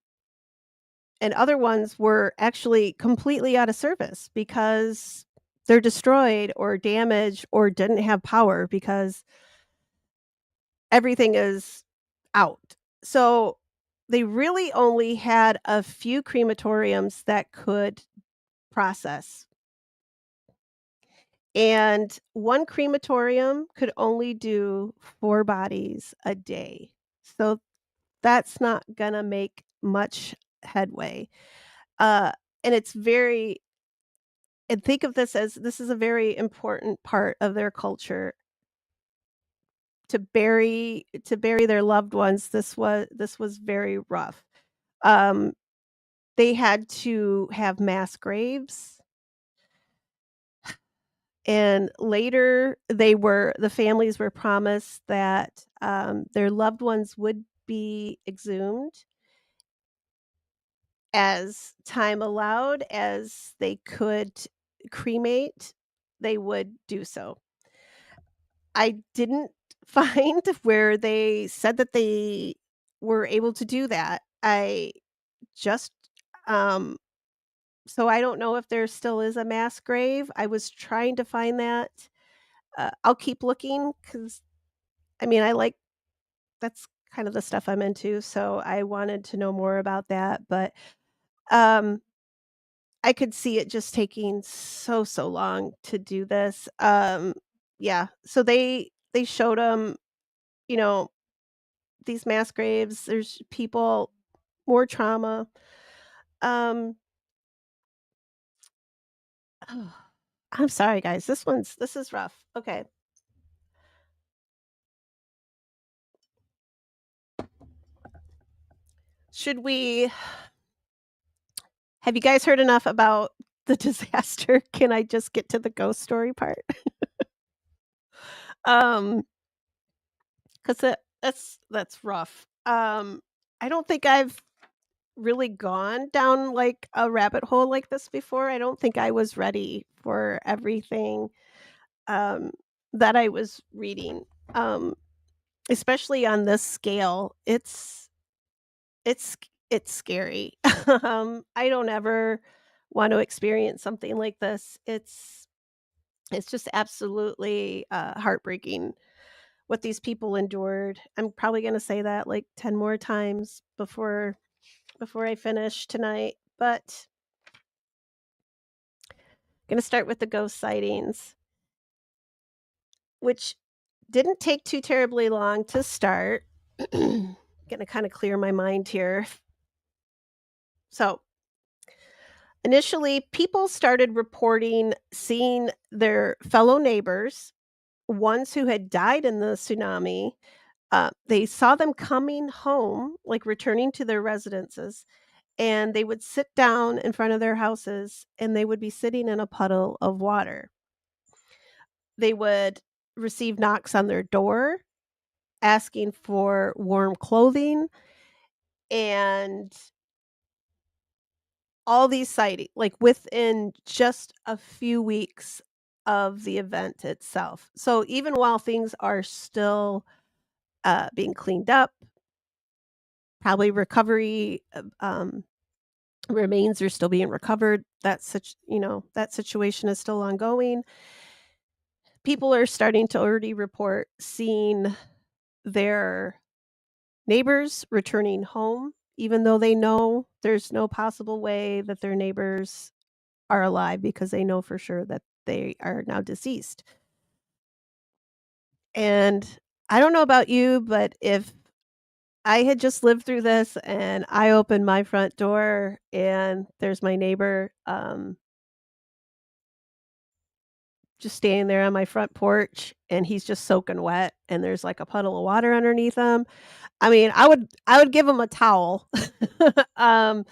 and other ones were actually completely out of service because they're destroyed or damaged or didn't have power because everything is out. So, they really only had a few crematoriums that could process, and one crematorium could only do 4 bodies a day. So, that's not gonna make much headway. Uh, and it's very and think of this is a very important part of their culture to bury their loved ones. This was very rough. Um, they had to have mass graves, and later the families were promised that, their loved ones would be exhumed as time allowed, as they could cremate, they would do so. I didn't find where they said that they were able to do that. I just, um so I don't know if there still is a mass grave. I was trying to find that. I'll keep looking because I mean, I like that's kind of the stuff I'm into, so I wanted to know more about that, but, um, I could see it just taking so long to do this. Yeah, so they showed them, you know, these mass graves, there's people, more trauma. Um, I'm sorry, guys, this is rough. Okay. Should we Have you guys heard enough about the disaster? Can I just get to the ghost story part? Um, 'Cause that's rough. I don't think I've really gone down, like, a rabbit hole like this before. I don't think I was ready for everything, um, that I was reading, um, especially on this scale. It's scary. I don't ever want to experience something like this. It's just absolutely, heartbreaking what these people endured. I'm probably gonna say that, like, 10 more times before I finish tonight, but I'm gonna start with the ghost sightings, which didn't take too terribly long to start. Gonna kinda clear my mind here. So, initially, people started reporting seeing their fellow neighbors, ones who had died in the tsunami. They saw them coming home, like, returning to their residences, and they would sit down in front of their houses, and they would be sitting in a puddle of water. They would receive knocks on their door asking for warm clothing, and all these sighting like, within just a few weeks of the event itself. So, even while things are still, being cleaned up, probably recovery, remains are still being recovered, that situation is still ongoing. People are starting to already report seeing their neighbors returning home, even though they know there's no possible way that their neighbors are alive because they know for sure that they are now deceased. And I don't know about you, but if I had just lived through this and I opened my front door and there's my neighbor, just standing there on my front porch and he's just soaking wet and there's like a puddle of water underneath him. I mean, I would give him a towel. um,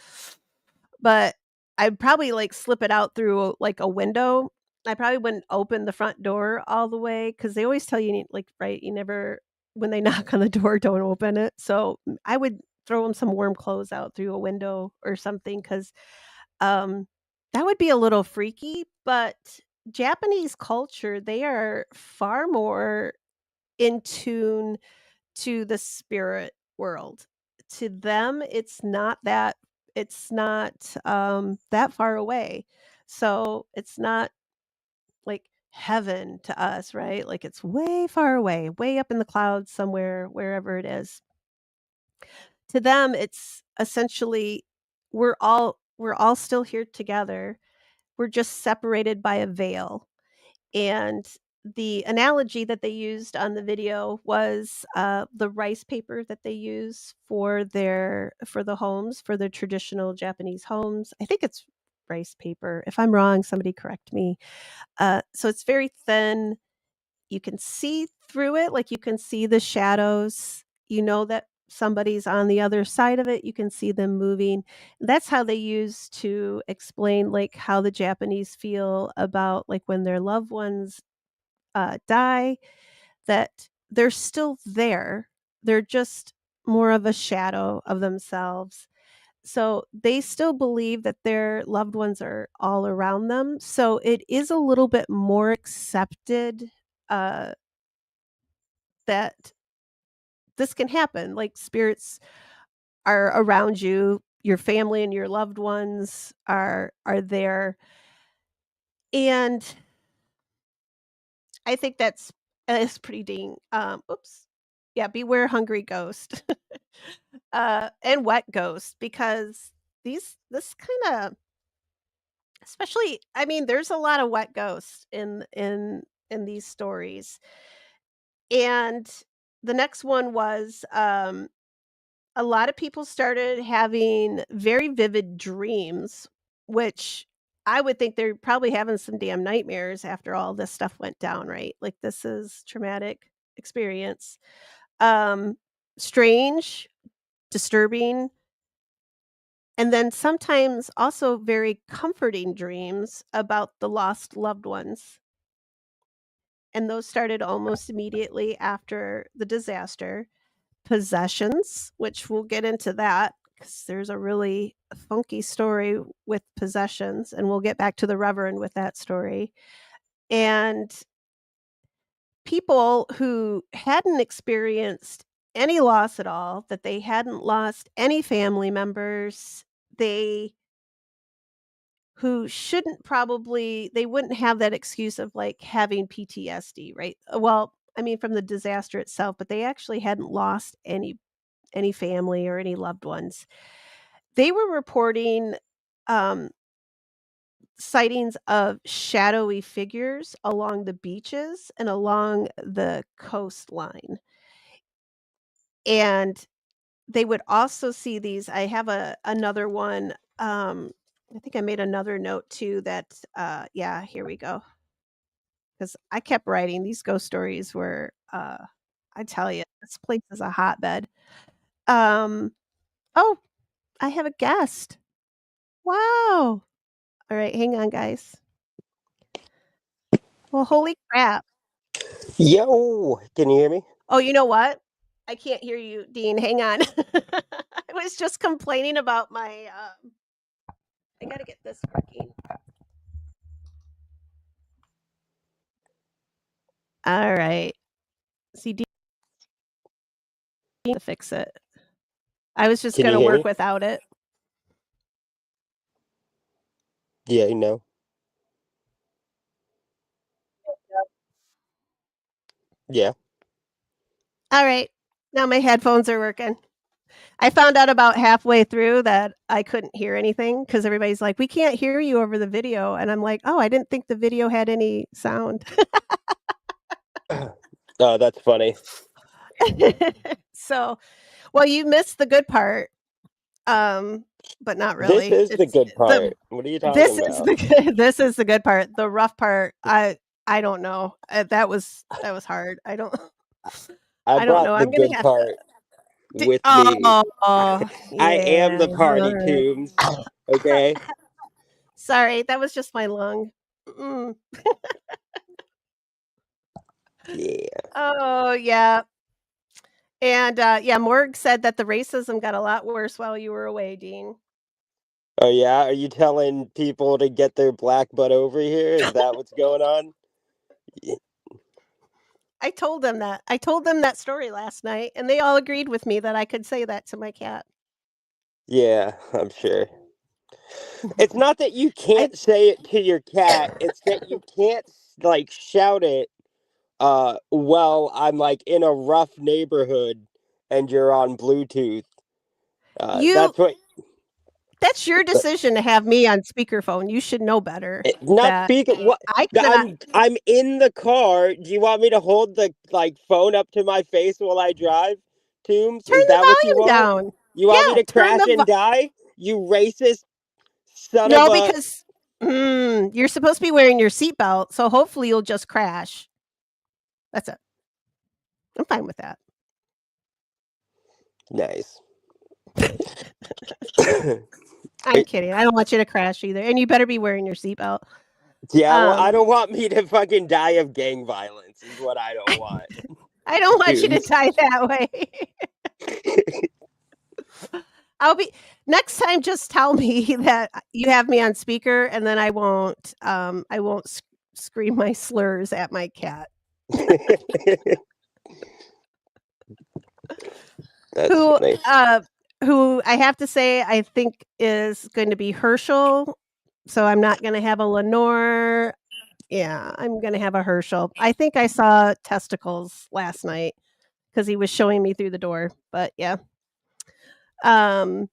but I'd probably like slip it out through like a window. I probably wouldn't open the front door all the way because they always tell you, like, right, you never when they knock on the door, don't open it. So I would throw him some warm clothes out through a window or something because um, that would be a little freaky, but Japanese culture, they are far more in tune to the spirit world. To them, it's not that far away. So, it's not like heaven to us, right? Like, it's way far away, way up in the clouds somewhere, wherever it is. To them, it's essentially we're all still here together. We're just separated by a veil. And the analogy that they used on the video was, the rice paper that they use for the homes, for the traditional Japanese homes. I think it's rice paper. If I'm wrong, somebody correct me. So it's very thin. You can see through it, like, you can see the shadows. You know that somebody's on the other side of it. You can see them moving. That's how they use to explain, like, how the Japanese feel about, like, when their loved ones, die, that they're still there. They're just more of a shadow of themselves. So, they still believe that their loved ones are all around them. So, it is a little bit more accepted, uh that this can happen, like, spirits are around you, your family and your loved ones are there, and I think that's pretty oops. Yeah, beware hungry ghost, and wet ghost because this kinda especially I mean, there's a lot of wet ghosts in these stories, and the next one was, a lot of people started having very vivid dreams, which I would think they're probably having some damn nightmares after all this stuff went down, right? Like, this is traumatic experience. Um, Strange, disturbing, and then sometimes also very comforting dreams about the lost loved ones. And those started almost immediately after the disaster. Possessions, which we'll get into that because there's a really funky story with possessions, and we'll get back to the Reverend with that story. And people who hadn't experienced any loss at all, that they hadn't lost any family members, they who shouldn't probably they wouldn't have that excuse of, like, having PTSD, right? Well, I mean, from the disaster itself, but they actually hadn't lost any family or any loved ones. they were reporting, um, sightings of shadowy figures along the beaches and along the coastline. And they would also see these I have another one, I think I made another note too that, yeah, here we go. Because I kept writing, these ghost stories were, I tell you, this place is a hotbed. Um, oh, I have a guest. Wow. Alright, hang on, guys. Well, holy crap. Yo, can you hear me? Oh, you know what? I can't hear you, Dean, hang on. I was just complaining about my, I gotta get this working. Alright. See, Dean to fix it. I was just Can you gonna hear work me? without it. Yeah, you know. Yeah. Alright. Now my headphones are working. I found out about halfway through that I couldn't hear anything because everybody's like, "We can't hear you over the video," and I'm like, "Oh, I didn't think the video had any sound." Oh, that's funny. So, well, you missed the good part, um, but not This really. is the It's good the part. What are you talking about? this is the good part. The rough part, I don't know. That was hard. I I don't brought know. the I'm gonna good have to part d with me. oh, I am yeah, the party, alright. Toombs. Okay? Sorry, that was just my lung. Mm. Yeah. Oh, yeah. And, yeah, Morg said that the racism got a lot worse while you were away, Dean. Oh, yeah? Are you telling people to get their black butt over here? Is that what's going on? Y- I told them that. I told them that story last night, and they all agreed with me that I could say that to my cat. Yeah, I'm sure. It's not that you I can't say it to your cat, it's that you can't, like, shout it well, I'm, like, in a rough neighborhood and you're on Bluetooth. you That's what that's your decision to have me on speakerphone. You should know better not that speaking what I cannot I'm in the car. Do you want me to hold the, like, phone up to my face while I drive, Toombs? turn Is that what you the volume want? down. You want me Yeah, to turn crash the and die? You racist son of no, a because you're supposed to be wearing your seatbelt, so hopefully you'll just crash. That's it. I'm fine with that. Nice. I'm kidding. I don't want you to crash either, and you better be wearing your seatbelt. Yeah, well, I Um, don't want me to fucking die of gang violence is what I don't want, I don't want you to Toombs. die that way. I'll be next time, just tell me that you have me on speaker, and then I won't scream my slurs at my cat, That's who, funny. uh who I have to say I think is going to be Herschel, so I'm not gonna have a Lenore. Yeah, I'm gonna have a Herschel. I think I saw testicles last night because he was showing me through the door, but yeah. Um,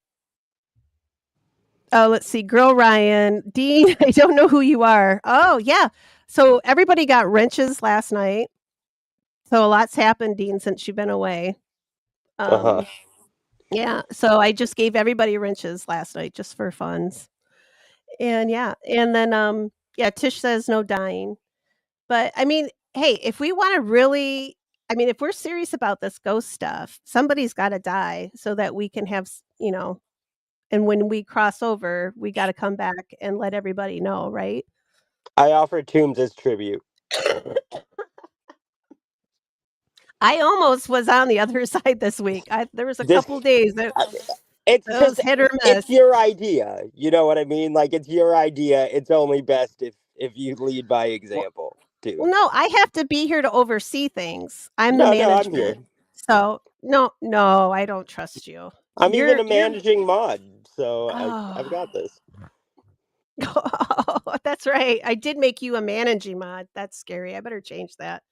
oh, let's see, Grill Ryan. Dean, I don't know who you are. Oh, yeah. So everybody got wrenches last night. So a lot's happened, Dean, since you've been away. Uh-huh. Um, yeah, so I just gave everybody wrenches last night just for funs. And yeah, and then yeah, Tish says no dying. But I mean, hey, if we want to really I mean, if we're serious about this ghost stuff, somebody's got to die so that we can have, and when we cross over, we got to come back and let everybody know, right? I offer Toombs as tribute. I almost was on the other side this week. There was a This couple days that I it's it was because hit or it's miss. your idea, you know what I mean? Like, it's your idea, it's only best if you lead by Well, example, well, Toombs. no, I have to be here to oversee things. I'm the No, no, I'm here. management. So, no, no, I don't trust you. I'm even a You're managing mod, so I've oh, got this. oh, that's right. I did make you a managing mod. That's scary. I better change that.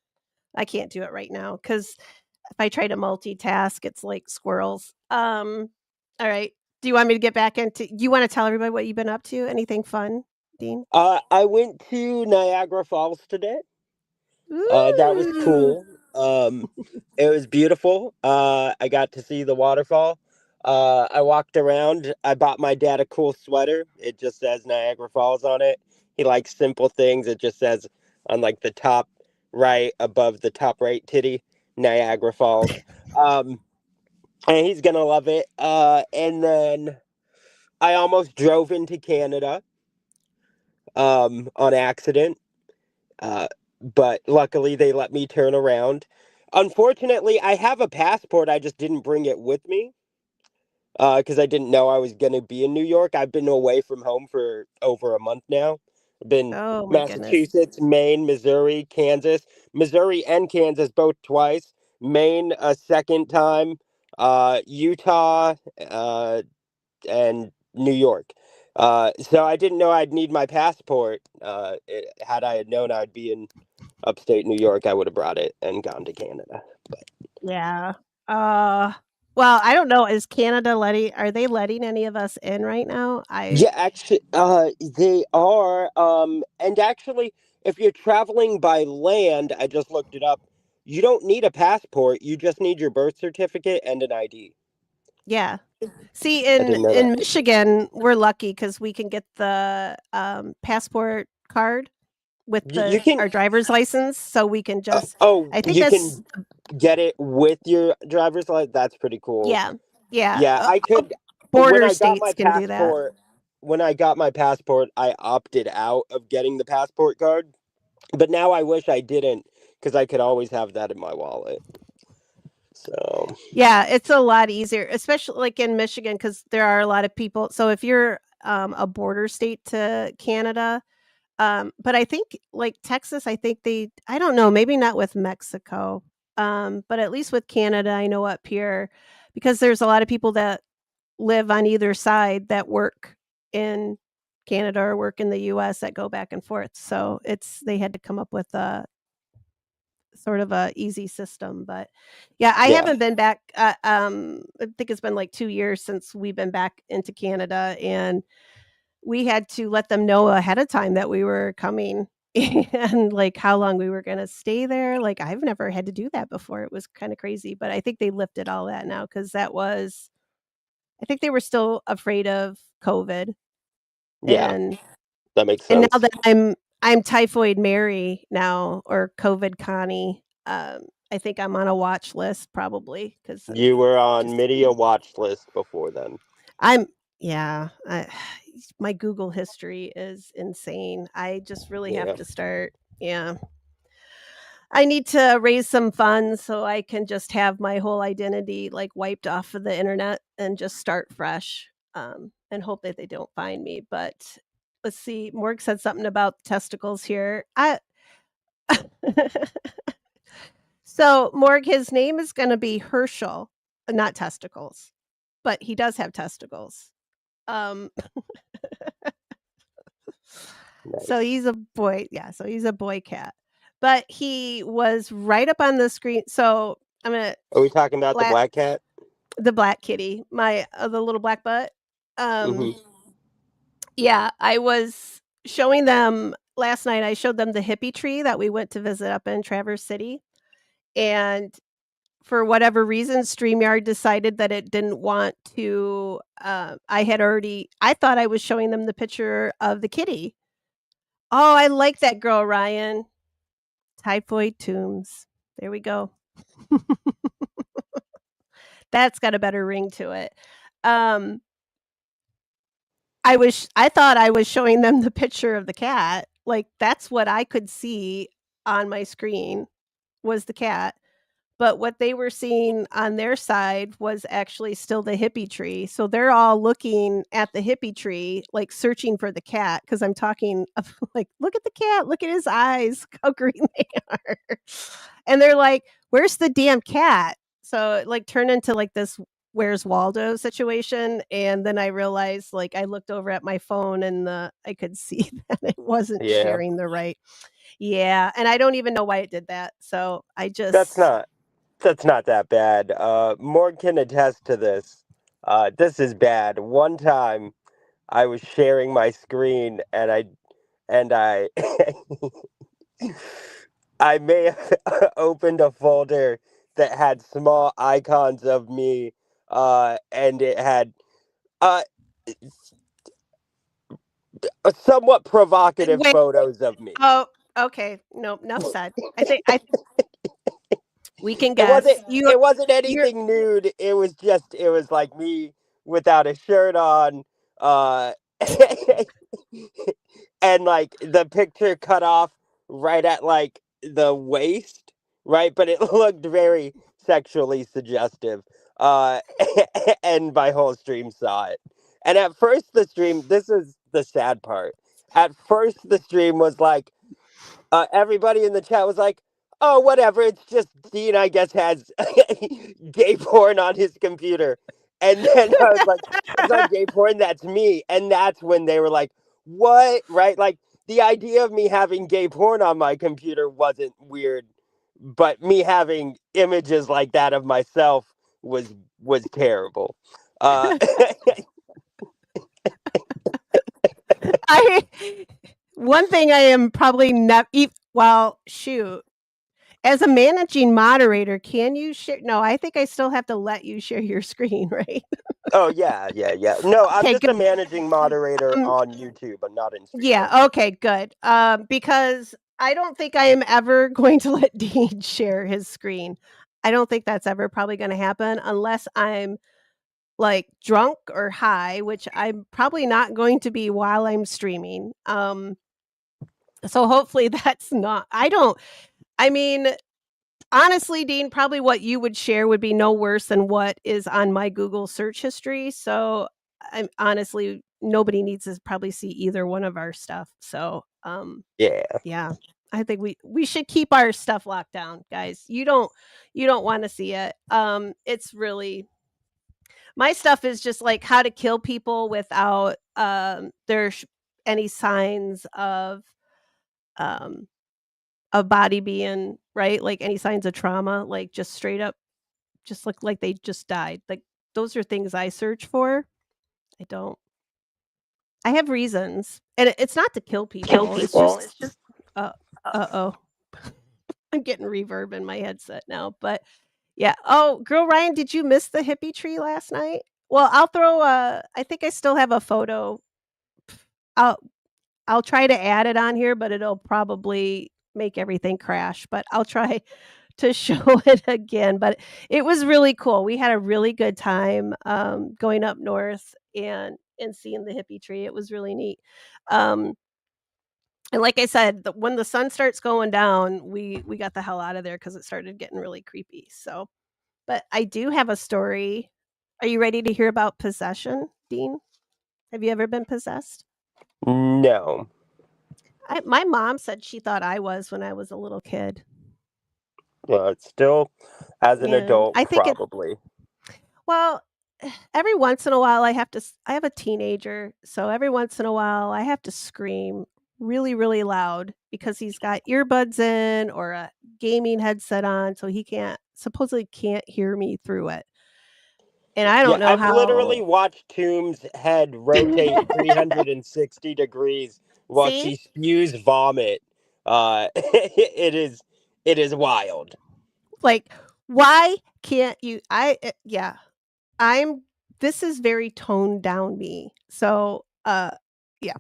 I can't do it right now because if I try to multitask, it's like squirrels. All right. Do you want me to get back into you wanna tell everybody what you've been up to? Anything fun, Dean? I went to Niagara Falls today. That was Ooh. cool. It was beautiful. I got to see the waterfall. I walked around. I bought my dad a cool sweater. It just says Niagara Falls on it. He likes simple things. It just says on like the top right above the top right titty, Niagara Falls. Um, and he's gonna love it. And then I almost drove into Canada on accident. Uh, but luckily they let me turn around. Unfortunately, I have a passport. I just didn't bring it with me because I didn't know I was going to be in New York. I've been away from home for over a month now. I've been Oh my goodness. Massachusetts, Maine, Missouri, Kansas, Missouri and Kansas both twice. Maine a second time. Utah and New York. So I didn't know I'd need my passport. Had I had known I'd be in upstate New York, I would have brought it and gone to Canada. But Yeah. Uh, well, I don't know, is Canada letting are they letting any of us in right now? yeah, actually, they are. And actually, if you're traveling by land, I just looked it up. You don't need a passport. You just need your birth certificate and an ID. Yeah. See, I didn't know in that. Michigan, we're lucky because we can get the, passport card with You can. our driver's license, so we can just Oh, I think you that's can get it with your driver's license. That's pretty cool. yeah, yeah, Yeah, I could. When border I got my states can do that. passport, I opted out of getting the passport card. But now I wish I didn't because I could always have that in my wallet. So, Yeah, it's a lot easier, especially, like, in Michigan, because there are a lot of people so if you're, a border state to Canada, but I think, like, Texas, I think I don't know, maybe not with Mexico, but at least with Canada, I know up here because there's a lot of people that live on either side that work in Canada or work in the US that go back and forth, so they had to come up with a sort of a easy system, but yeah, I yeah. haven't been back, I think it's been like 2 years since we've been back into Canada, and we had to let them know ahead of time that we were coming and, like, how long we were gonna stay there, like, I've never had to do that before, it was kinda crazy, but I think they lifted all that now because I think they were still afraid of COVID, Yeah, and that makes and now sense. that I'm Typhoid Mary now or COVID Connie, I think I'm on a watch list probably because of You were on just media watch list before then. I'm yeah, my Google history is insane. I just really have Yeah. to start yeah. I need to raise some funds so I can just have my whole identity, like, wiped off of the internet and just start fresh, and hope that they don't find me, but let's see, Morg said something about testicles here. I So, Morg, his name is gonna be Herschel, not testicles, but he does have testicles. Um, so Nice. he's a boy yeah, so he's a boy cat. But he was right up on the screen so I'm gonna Are we talking about the la black cat? the black kitty, my the little black butt. Um, Mm-hmm. yeah, I was showing them last night, I showed them the hippie tree that we went to visit up in Traverse City, and for whatever reason, StreamYard decided that it didn't want to, I thought I was showing them the picture of the kitty. Oh, I like that girl, Ryan. Typhoid Tombs. There we go. That's got a better ring to it. Um, I thought I was showing them the picture of the cat, like, that's what I could see on my screen was the cat. But what they were seeing on their side was actually still the hippie tree. So they're all looking at the hippie tree, like searching for the cat because I'm talking of like, look at the cat, look at his eyes, how green they are. And they're like, where's the damn cat? So it like turned into like this where's Waldo situation. And then I realized like I looked over at my phone and I could see that it wasn't Yeah. sharing the right. Yeah. And I don't even know why it did that. So I That's just not that's not that bad. Morg can attest to this. This is bad. One time I was sharing my screen and I I may have opened a folder that had small icons of me, and it had uh, somewhat provocative Wait. photos of me. Oh, okay. Nope, enough said. I we can It wasn't guess. it wasn't You're anything nude. It was like me without a shirt on, uh, and like the picture cut off right at like the waist, right? But it looked very sexually suggestive. Uh, and my whole stream saw it. And at first, the stream. This is the sad part. At first, the stream was like, everybody in the chat was like, "Oh, whatever. It's just Dean. I guess has gay porn on his computer." And then I was like, "That's not gay porn. That's me." And that's when they were like, "What?" Right? Like the idea of me having gay porn on my computer wasn't weird, but me having images like that of myself was terrible. Uh, I one thing I am probably not well, shoot. As a managing moderator, can you share no, I think I still have to let you share your screen, right? oh yeah, yeah, yeah. No, I'm Okay, just a good. managing moderator Um, on YouTube, but not in stream mode. yeah, okay, good. Because I don't think I am ever going to let Dean share his screen. I don't think that's ever probably gonna happen unless I'm, like, drunk or high, which I'm probably not going to be while I'm streaming. So hopefully that's not I mean, honestly, Dean, probably what you would share would be no worse than what is on my Google search history. So I'm honestly, nobody needs to probably see either one of our stuff. So, Yeah. yeah, I think we should keep our stuff locked down, guys. You don't want to see it. It's really my stuff is just like how to kill people without there's any signs um of body being right, like any signs of trauma, like just straight up just look like they just died. Like, those are things I search for. I don't I have reasons, and it's not to kill Kill people, it's people. just It's just uh, uh-oh. I'm getting reverb in my headset now, but yeah. Oh, girl Ryan, did you miss the hippie tree last night? Well, I'll throw I think I still have a photo. I'll I'll try to add it on here, but it'll probably make everything crash, but I'll try to show it again, but it was really cool. We had a really good time, going up north and seeing the hippie tree. It was really neat. Um, and like I said, when the sun starts going down, we got the hell out of there because it started getting really creepy. So, but I do have a story. Are you ready to hear about possession, Dean? Have you ever been possessed? no. My mom said she thought I was when I was a little kid. It's still as an Yeah, adult, I think it probably. well, every once in a while, I have a teenager, so every once in a while, I have to scream really, really loud because he's got earbuds in or a gaming headset on, so he supposedly can't hear me through it, and I Yeah, don't know I've literally how. watched Tomb's head rotate 360 degrees while See? she spews vomit. It is wild. Like, why can't you yeah. I'm this is very toned down me. So, yeah.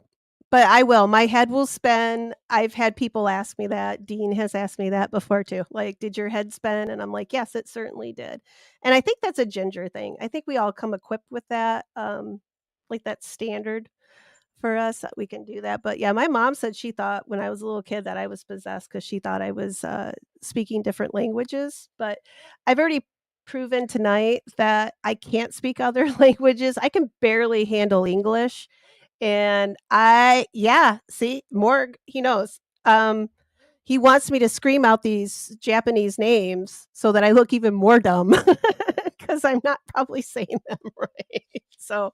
But I will. My head will spin. I've had people ask me that. Dean has asked me that before too. Like, "Did your head spin?" And I'm like, "Yes, it certainly did." And I think that's a ginger thing. I think we all come equipped with that, like that standard for us that we can do that. But yeah, my mom said she thought when I was a little kid that I was possessed because she thought I was speaking different languages. But I've already proven tonight that I can't speak other languages. I can barely handle English. And yeah, see, Morg, he knows. He wants me to scream out these Japanese names so that I look even more dumb because I'm not probably saying them right. So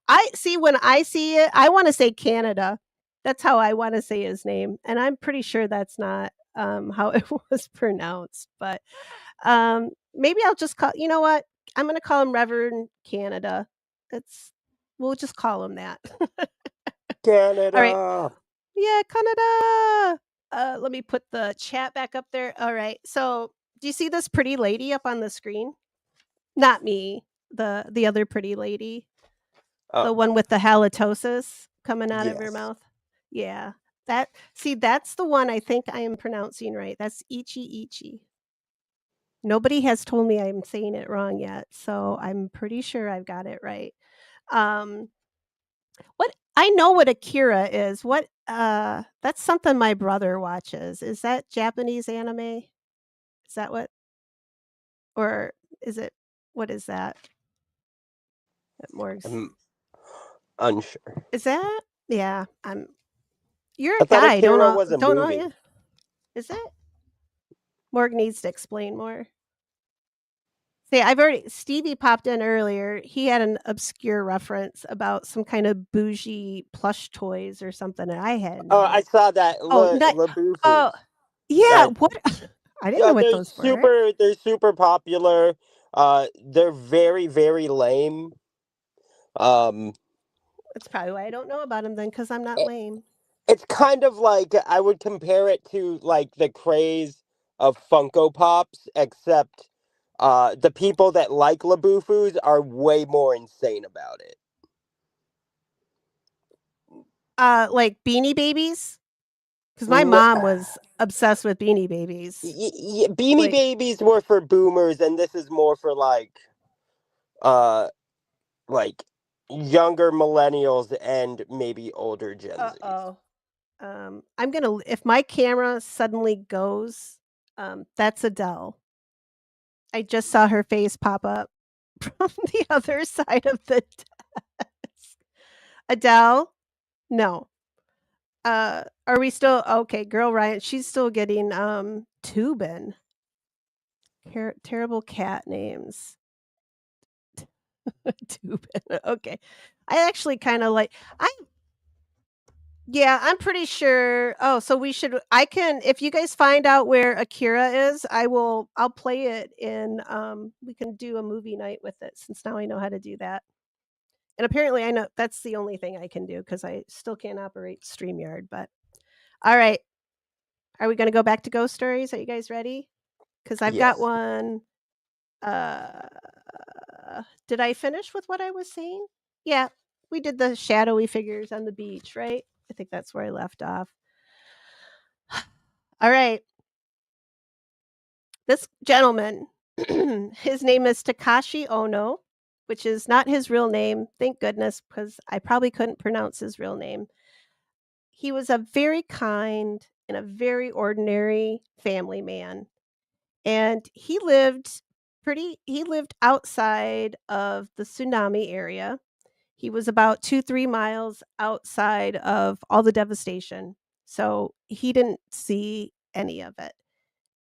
I see when I see it, I want to say Canada. That's how I want to say his name. And I'm pretty sure that's not how it was pronounced. But maybe I'll just call, you know what? I'm gonna call him Reverend Canada. We'll just call him that. All right. Canada. Yeah, Canada. Let me put the chat back up there. All right. So, do you see this pretty lady up on the screen? Not me. The other pretty lady. The Oh, one with the halitosis coming out of her yes. mouth. Yeah. That's the one I think I am pronouncing right. That's Ichi Ichi. Nobody has told me I'm saying it wrong yet, so I'm pretty sure I've got it right. Um, what I know what Akira is. That's something my brother watches. Is that Japanese anime? Is that what or is it what is that? At Morg's. I'm unsure. Is that? Yeah, you're I a thought guy, Akira was a don't know movie. you? Is it? Morg needs to explain more. See, Stevie popped in earlier. He had an obscure reference about some kind of bougie plush toys or something, and I had Oh, I no. saw that Oh, not. Labufu. Oh, yeah. That What? I didn't yeah, know what those were. they're super popular. They're very very lame. Um, That's probably why I don't know about them then, because I'm not it, lame. it's kind of like I would compare it to like the craze of Funko Pops, except the people that like Labufus are way more insane about it. Like Beanie Babies, because my N- mom was obsessed with Beanie Babies. Beanie Like, Babies were for boomers, and this is more for uh like younger millennials and maybe older Gen uh Zs. oh. I'm gonna if my camera suddenly goes, that's Adele. I just saw her face pop up from the other side of the desk. Adele? No. Are we still okay, Girl Ryan, she's still getting, Tubin. Terrible cat names. Tubin, okay. I actually kinda like I yeah, I'm pretty sure so I can if you guys find out where Akira is, I'll play it in, we can do a movie night with it since now I know how to do that. And apparently I know that's the only thing I can do because I still can't operate StreamYard, but all right. Are we gonna go back to ghost stories? Are you guys ready? Because I've got Yes. one. Uh, did I finish with what I was saying? Yeah, we did the shadowy figures on the beach, right? I think that's where I left off. All right. This gentleman, his name is Takashi Ono, which is not his real name. Thank goodness, because I probably couldn't pronounce his real name. He was a very kind and a very ordinary family man. And he lived outside of the tsunami area. He was about 2-3 miles outside of all the devastation. So he didn't see any of it.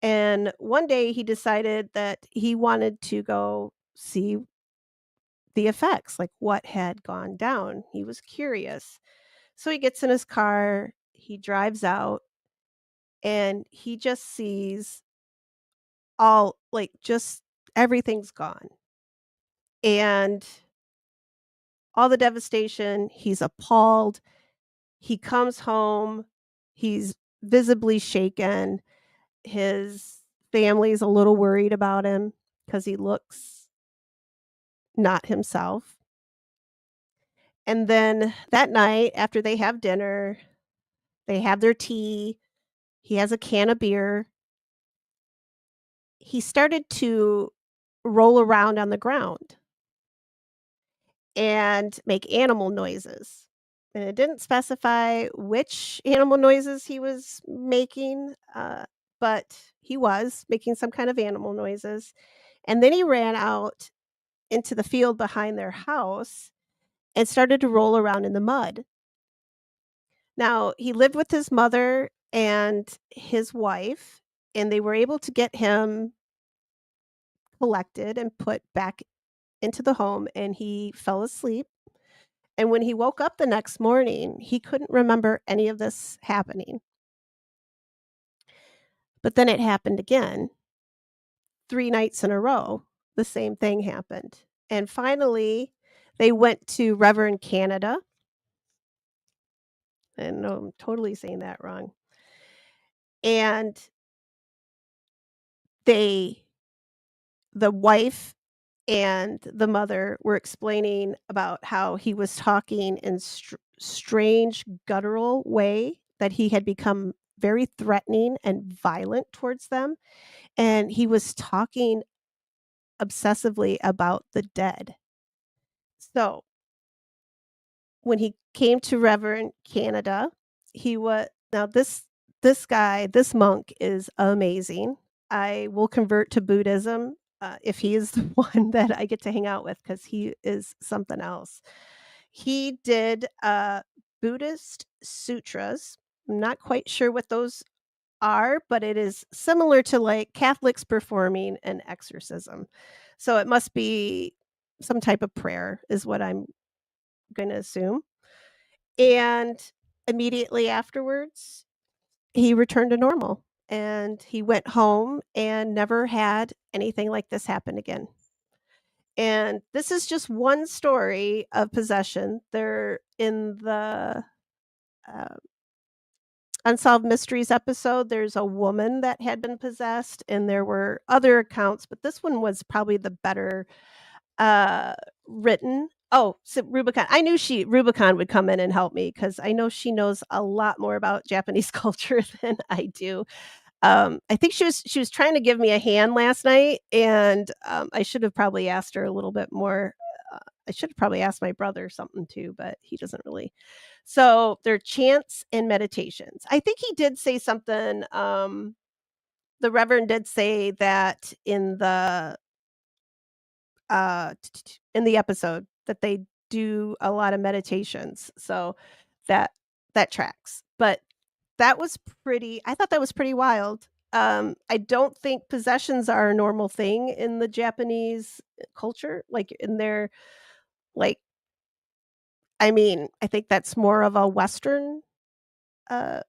And one day he decided that he wanted to go see the effects, like what had gone down. He was curious. So he gets in his car, he drives out, and he just sees all like just everything's gone. And all the devastation, he's appalled. He comes home, he's visibly shaken. His family's a little worried about him because he looks not himself. And then that night, after they have dinner, they have their tea, he has a can of beer. He started to roll around on the ground and make animal noises. And it didn't specify which animal noises he was making, but he was making some kind of animal noises. And then he ran out into the field behind their house and started to roll around in the mud. Now, he lived with his mother and his wife, and they were able to get him collected and put back into the home, and he fell asleep. And when he woke up the next morning, he couldn't remember any of this happening. But then it happened again, 3 nights in a row. the same thing happened. And finally, they went to Reverend Canada. And no, I'm totally saying that wrong. And the wife and the mother were explaining about how he was talking in strange guttural way, that he had become very threatening and violent towards them, and he was talking obsessively about the dead. So when he came to Reverend Canada, he was now this guy, this monk is amazing. I will convert to Buddhism if he is the one that I get to hang out with, because he is something else. He did Buddhist sutras. I'm not quite sure what those are, but it is similar to like Catholics performing an exorcism. So it must be some type of prayer, is what I'm going to assume. And immediately afterwards, he returned to normal, and he went home and never had anything like this happen again. And this is just one story of possession. They're in the uh, Unsolved Mysteries episode. There's a woman that had been possessed, and there were other accounts, but this one was probably the better uh, written. Oh, so Rubicon. I knew Rubicon would come in and help me, because I know she knows a lot more about Japanese culture than I do. I think she was trying to give me a hand last night, and I should have probably asked her a little bit more. I should have probably asked my brother something too, but he doesn't really. So they're chants and meditations. I think he did say something. The Reverend did say that in the episode, that they do a lot of meditations. So that tracks. But that was pretty I thought that was pretty wild. I don't think possessions are a normal thing in the Japanese culture, like in their like I mean, I think that's more of a Western uh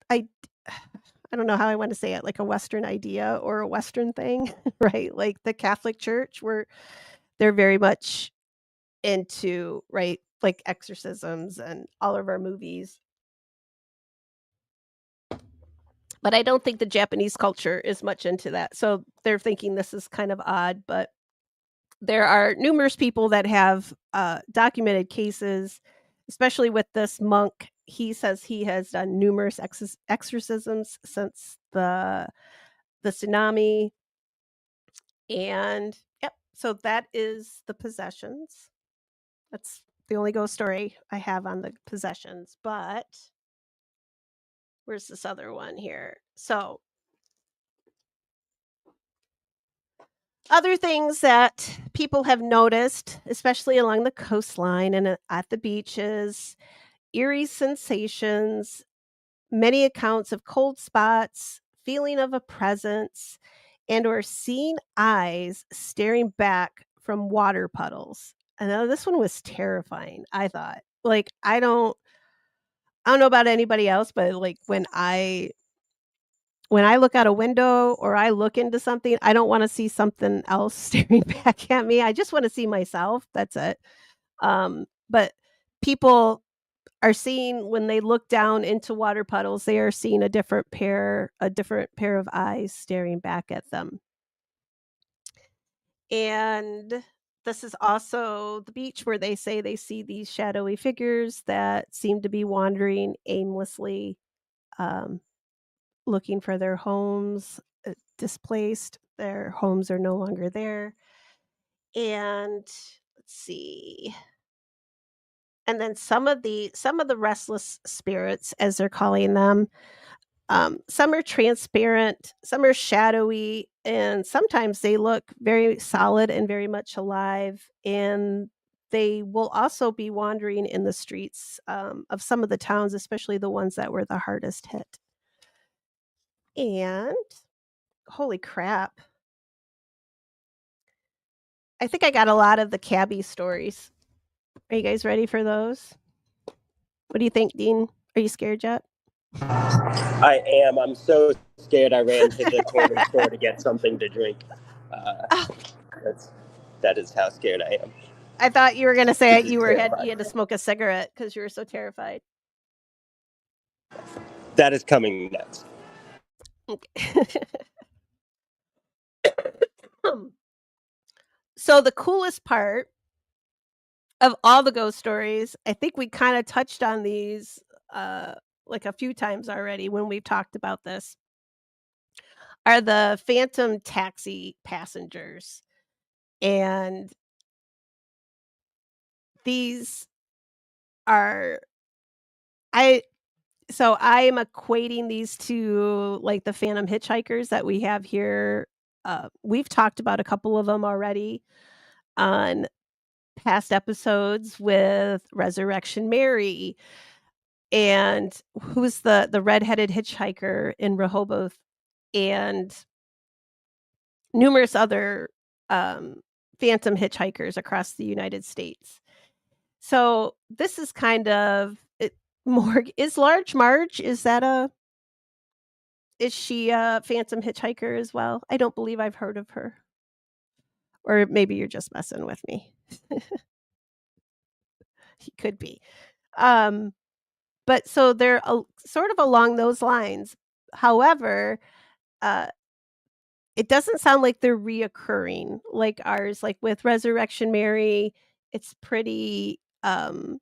I I don't know how I want to say it, like a Western idea or a Western thing, right? Like the Catholic Church, where they're very much into, right, like exorcisms and all of our movies. But I don't think the Japanese culture is much into that. So they're thinking this is kind of odd, but there are numerous people that have documented cases, especially with this monk. He says he has done numerous exorcisms since the tsunami. And yep, so that is the possessions. That's the only ghost story I have on the possessions. But where's this other one here? So other things that people have noticed, especially along the coastline and at the beaches: eerie sensations, many accounts of cold spots, feeling of a presence, and or seeing eyes staring back from water puddles. And now this one was terrifying, I thought. Like I don't know about anybody else, but like when I look out a window or I look into something, I don't wanna see something else staring back at me. I just wanna see myself, that's it. But people are seeing, when they look down into water puddles, they are seeing a different pair of eyes staring back at them. And this is also the beach where they say they see these shadowy figures that seem to be wandering aimlessly, um, looking for their homes, displaced. Their homes are no longer there. And let's see. And then some of the restless spirits, as they're calling them, some are transparent, some are shadowy, and sometimes they look very solid and very much alive. And they will also be wandering in the streets of some of the towns, especially the ones that were the hardest hit. And holy crap, I think I got a lot of the cabbie stories. Are you guys ready for those? What do you think, Dean? Are you scared yet? I am. I'm so scared I ran to the corner store to get something to drink. Oh, That is how scared I am. I thought you were gonna say This is you terrifying. had to smoke a cigarette because you were so terrified. That is coming next. Okay. So the coolest part of all the ghost stories, I think we kinda touched on these, like, a few times already when we've talked about this, are the phantom taxi passengers, and these are I so I am equating these to, like, the phantom hitchhikers that we have here. We've talked about a couple of them already on past episodes with Resurrection Mary, and who's the redheaded hitchhiker in Rehoboth, and numerous other, um, phantom hitchhikers across the United States. So, this is kind of it more is Large Marge, is she a phantom hitchhiker as well? I don't believe I've heard of her. Or maybe you're just messing with me. He could be. Um, but so they're sort of along those lines. However, uh, it doesn't sound like they're reoccurring like ours. Like with Resurrection Mary, it's pretty, it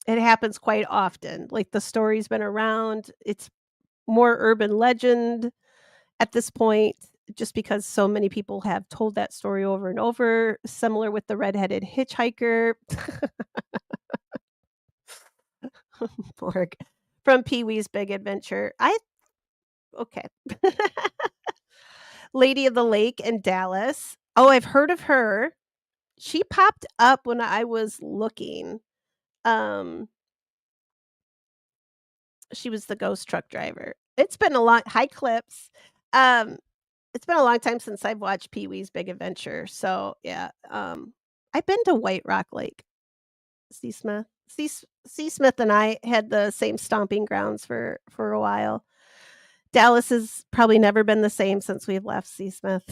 happens quite often. Like the story's been around. It's more urban legend at this point, just because so many people have told that story over and over, similar with the redheaded hitchhiker. Pork from Pee-wee's Big Adventure. I okay. Lady of the Lake in Dallas. Oh, I've heard of her. She popped up when I was looking. Um, she was the ghost truck driver. It's been a long High Clips. Um, it's been a long time since I've watched Pee-wee's Big Adventure. So, yeah, I've been to White Rock Lake. C. Smith. C. Smith and I had the same stomping grounds for a while. Dallas has probably never been the same since we've left C. Smith.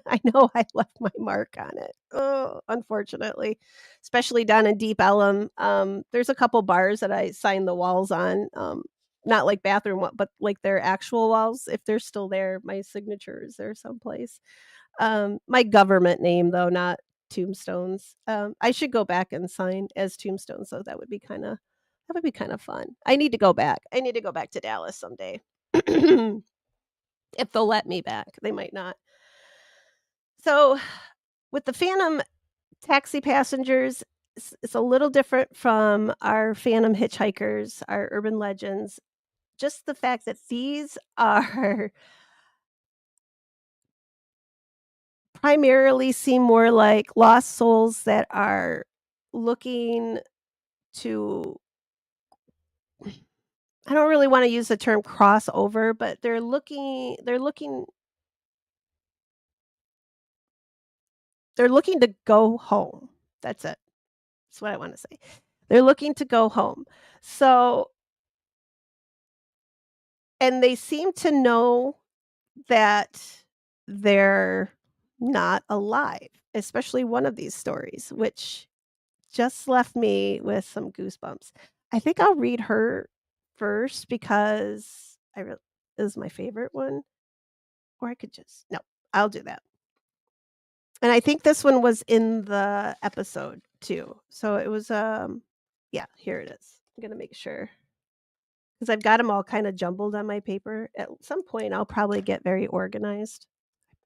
I know I left my mark on it. Oh, unfortunately, especially down in Deep Ellum. There's a couple bars that I signed the walls on. Not like bathroom, but like their actual walls. If they're still there, my signature is there someplace. My government name though, not tombstones. I should go back and sign as tombstones, so that would be kind of fun. I need to go back. I need to go back to Dallas someday. If they'll let me back, they might not. So, with the phantom taxi passengers, it's a little different from our phantom hitchhikers, our urban legends. Just the fact that these are primarily seem more like lost souls that are looking to I don't really wanna use the term crossover, but they're looking to go home. That's it. That's what I wanna say. They're looking to go home. So and they seem to know that they're not alive, especially one of these stories, which just left me with some goosebumps. I think I'll read her first because I real is my favorite one, or I could just no, I'll do that. And I think this one was in the episode too. So it was, yeah, here it is. I'm gonna make sure because 'cause I've got them all kinda jumbled on my paper. At some point, I'll probably get very organized.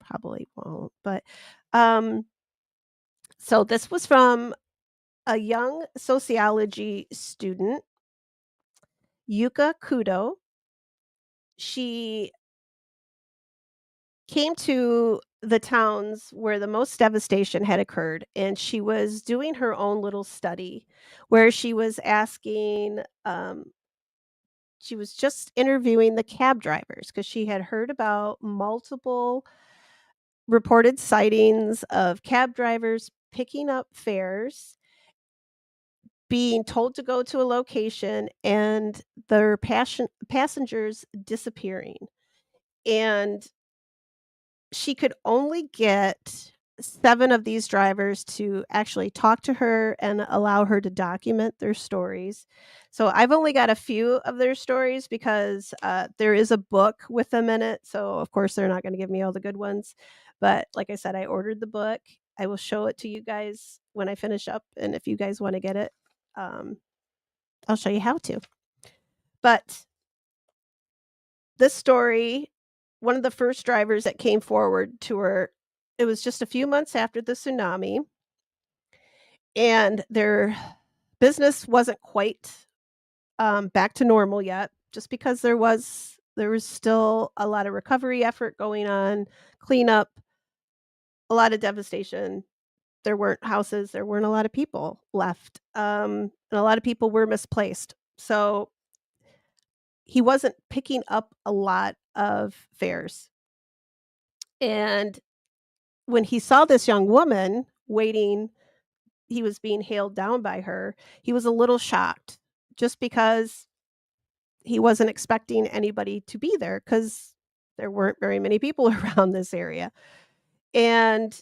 Probably won't, but, um, so this was from a young sociology student, Yuka Kudo. She came to the towns where the most devastation had occurred, and she was doing her own little study where she was just interviewing the cab drivers because she had heard about multiple reported sightings of cab drivers picking up fares being told to go to a location and their passengers disappearing. And she could only get 7 of these drivers to actually talk to her and allow her to document their stories. So I've only got a few of their stories because, there is a book with them in it, so of course they're not gonna give me all the good ones. But like I said, I ordered the book. I will show it to you guys when I finish up, and if you guys wanna get it, um, I'll show you how to. But this story, one of the first drivers that came forward to her, it was just a few months after the tsunami, and their business wasn't quite, back to normal yet, just because there was still a lot of recovery effort going on, cleanup, a lot of devastation. There weren't houses, there weren't a lot of people left, and a lot of people were misplaced. So he wasn't picking up a lot of fares. And when he saw this young woman waiting, he was being hailed down by her, he was a little shocked just because he wasn't expecting anybody to be there because there weren't very many people around this area. And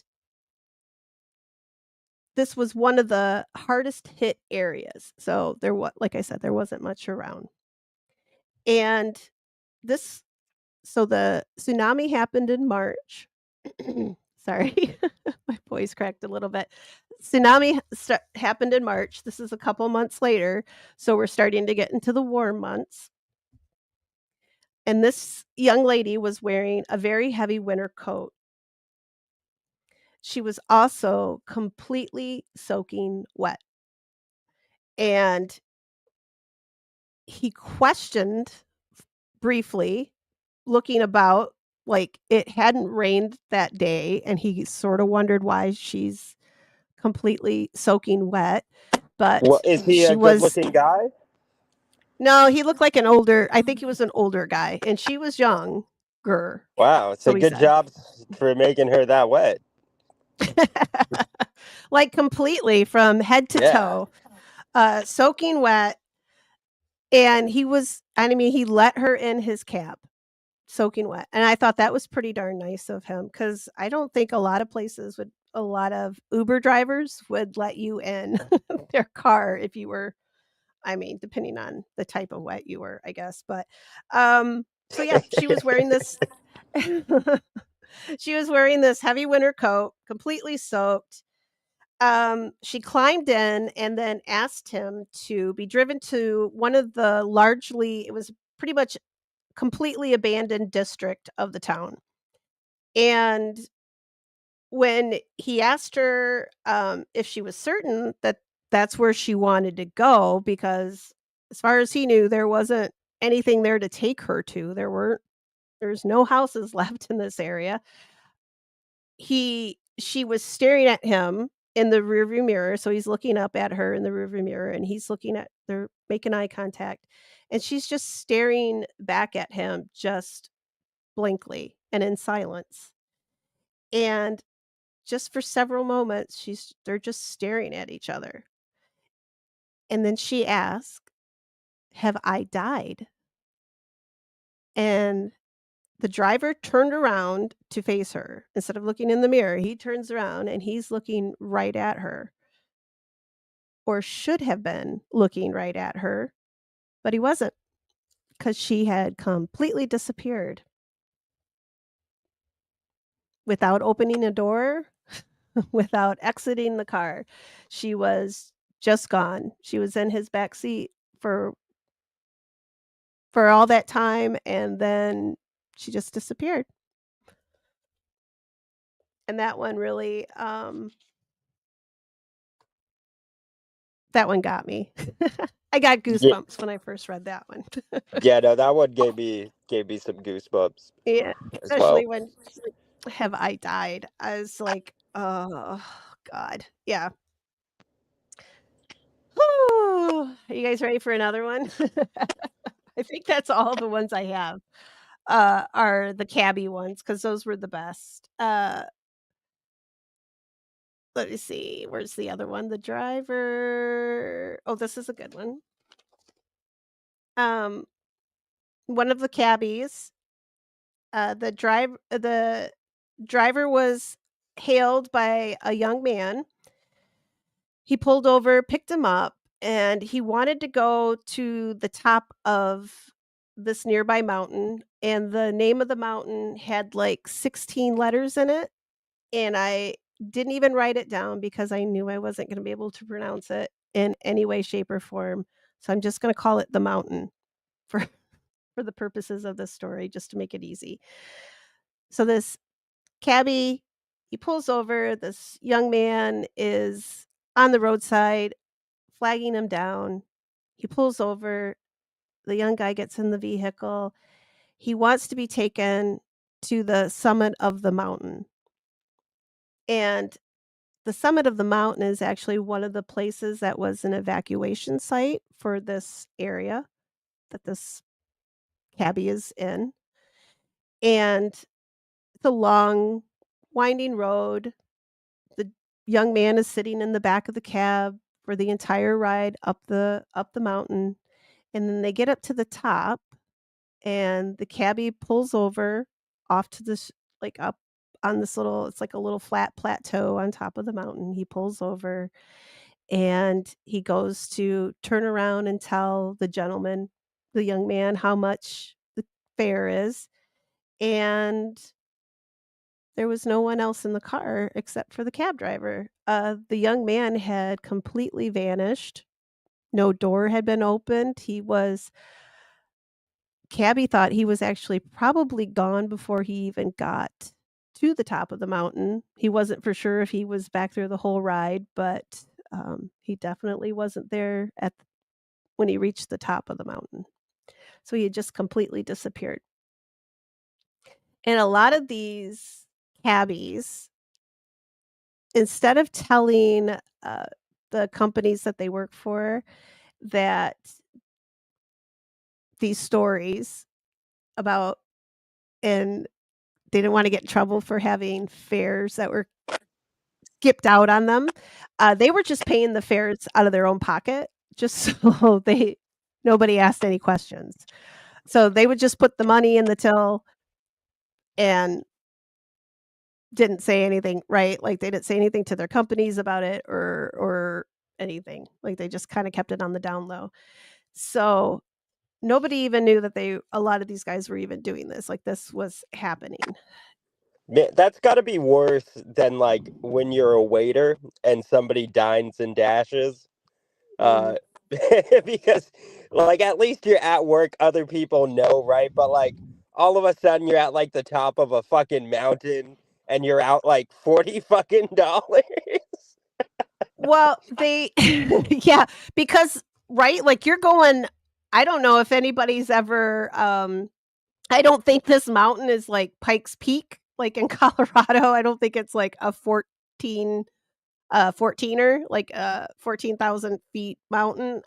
this was one of the hardest hit areas. So like I said, there wasn't much around. And this so the tsunami happened in March. Sorry, my voice cracked a little bit. Tsunami happened in March. This is a couple months later, so we're starting to get into the warm months. And this young lady was wearing a very heavy winter coat. She was also completely soaking wet. And he questioned briefly, looking about, like it hadn't rained that day, and he sort of wondered why she's completely soaking wet, Well, but is he she a was good-looking guy? no, he looked like I think he was an older guy, and she was younger, Wow, so so he good said. job for making her that wet. Like, completely from head to Yeah. toe, soaking wet, and I mean, he let her in his cab, soaking wet, and I thought that was pretty darn nice of him because I don't think a lot of Uber drivers would let you in their car if you were, I mean, depending on the type of wet you were, I guess, but, so yeah, she was wearing this she was wearing this heavy winter coat, completely soaked. She climbed in and then asked him to be driven to one of the it was pretty much completely abandoned district of the town. And when he asked her, if she was certain that that's where she wanted to go, because as far as he knew, there wasn't anything there to take her to. There's no houses left in this area. She was staring at him in the rearview mirror, so he's looking up at her in the rearview mirror, and they're making eye contact, and she's just staring back at him just blankly and in silence. And just for several moments, they're just staring at each other. And then she asked, "Have I died?" And the driver turned around to face her. Instead of looking in the mirror, he turns around and he's looking right at her, or should have been looking right at her, but he wasn't, because she had completely disappeared without opening a door, without exiting the car. She was just gone. She was in his back seat for all that time, and then she just disappeared. And that one really, that one got me. I got Yeah, goosebumps when I first read that one. yeah, no, that one gave me some goosebumps Yeah, as well. especially when she's like, "Have I died?" I was like, "Oh, god." Yeah. Whew. Are you guys ready for another one? I think that's all the ones I have, are the cabbie ones, because those were the best. let me see, where's the other one? The driver oh, this is a good one. Um, one of the cabbies, the driver was hailed by a young man. He pulled over, picked him up, and he wanted to go to the top of this nearby mountain, and the name of the mountain had, like, 16 letters in it, and I didn't even write it down because I knew I wasn't gonna be able to pronounce it in any way, shape, or form, so I'm just gonna call it The Mountain for for the purposes of this story, just to make it easy. So this cabbie, he pulls over, this young man is on the roadside flagging him down. He pulls over, the young guy gets in the vehicle. He wants to be taken to the summit of the mountain. And the summit of the mountain is actually one of the places that was an evacuation site for this area that this cabbie is in. And it's a long, winding road. The young man is sitting in the back of the cab for the entire ride up the mountain. And then they get up to the top, and the cabbie pulls over off to this like, up on this little it's like a little flat plateau on top of the mountain. He pulls over, and he goes to turn around and tell the gentleman, the young man, how much the fare is, and there was no one else in the car except for the cab driver. The young man had completely vanished. No door had been opened. Cabbie thought he was actually probably gone before he even got to the top of the mountain. He wasn't for sure if he was back there the whole ride, but, he definitely wasn't there when he reached the top of the mountain. So he had just completely disappeared. And a lot of these cabbies, instead of telling, the companies that they work for that these stories about and they didn't wanna get in trouble for having fares that were skipped out on them. They were just paying the fares out of their own pocket just so they nobody asked any questions. So they would just put the money in the till and didn't say anything, right? Like, they didn't say anything to their companies about it or anything. Like, they just kinda kept it on the down low. So, nobody even knew that a lot of these guys were even doing this, like, this was happening. Man, that's got to be worse than like when you're a waiter and somebody dines and dashes. Mhm. Uh, because like at least you're at work, other people know, right? But like all of a sudden you're at like the top of a fucking mountain and you're out like 40 fucking dollars. Well, they yeah, because right, like, you're going I don't know if anybody's ever, I don't think this mountain is like Pikes Peak, like, in Colorado. I don't think it's like a 14er, like a 14,000 feet mountain,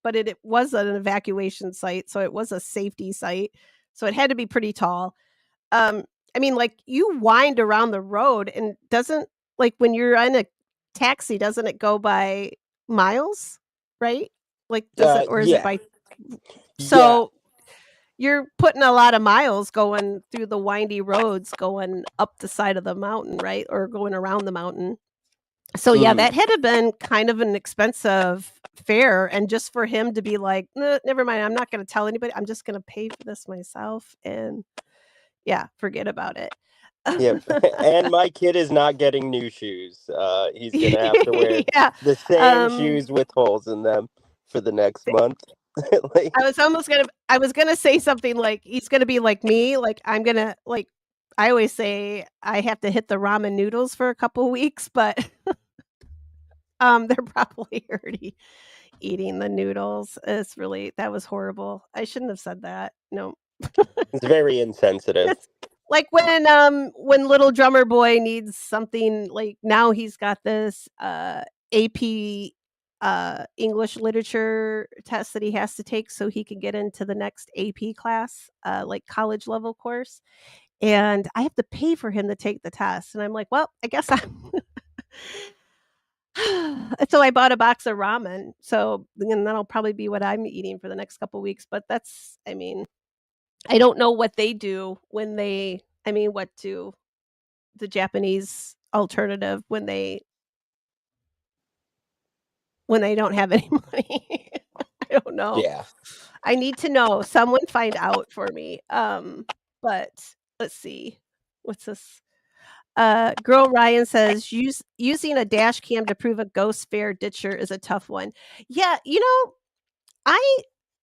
but it was an evacuation site, so it was a safety site, so it had to be pretty tall. Um, I mean, like, you wind around the road and doesn't like, when you're in a taxi, doesn't it go by miles, right? Like, does it or is it Yeah, by yeah. so, you're putting a lot of miles going through the windy roads going up the side of the mountain, right? Or going around the mountain. So, yeah, Mm. that had to been kind of an expensive fare, and just for him to be like, "Nah, never mind, I'm not gonna tell anybody, I'm just gonna pay for this myself," and yeah, forget about it. Yep. And my kid is not getting new shoes. He's gonna have to wear Yeah, the same um, shoes with holes in them for the next month. Like, I was gonna say something like, he's gonna be like me, like, I'm gonna like, I always say I have to hit the ramen noodles for a couple weeks, but, they're probably already eating the noodles. It's really that was horrible. I shouldn't have said that. No. it's very insensitive. That's like when little drummer boy needs something like now he's got this, AP, English literature test that he has to take so he can get into the next AP class, like college level course, and I have to pay for him to take the test, and I'm like, "Well, I guess I'm So I bought a box of ramen. So and that'll probably be what I'm eating for the next couple weeks. But that's, I mean, I don't know what they do when they, I mean, what do the Japanese alternative when they don't have any money. I don't know. Yeah. I need to know. Someone find out for me. But let's see. What's this? Girl Ryan says using a dash cam to prove a ghost fare ditcher is a tough one. Yeah, I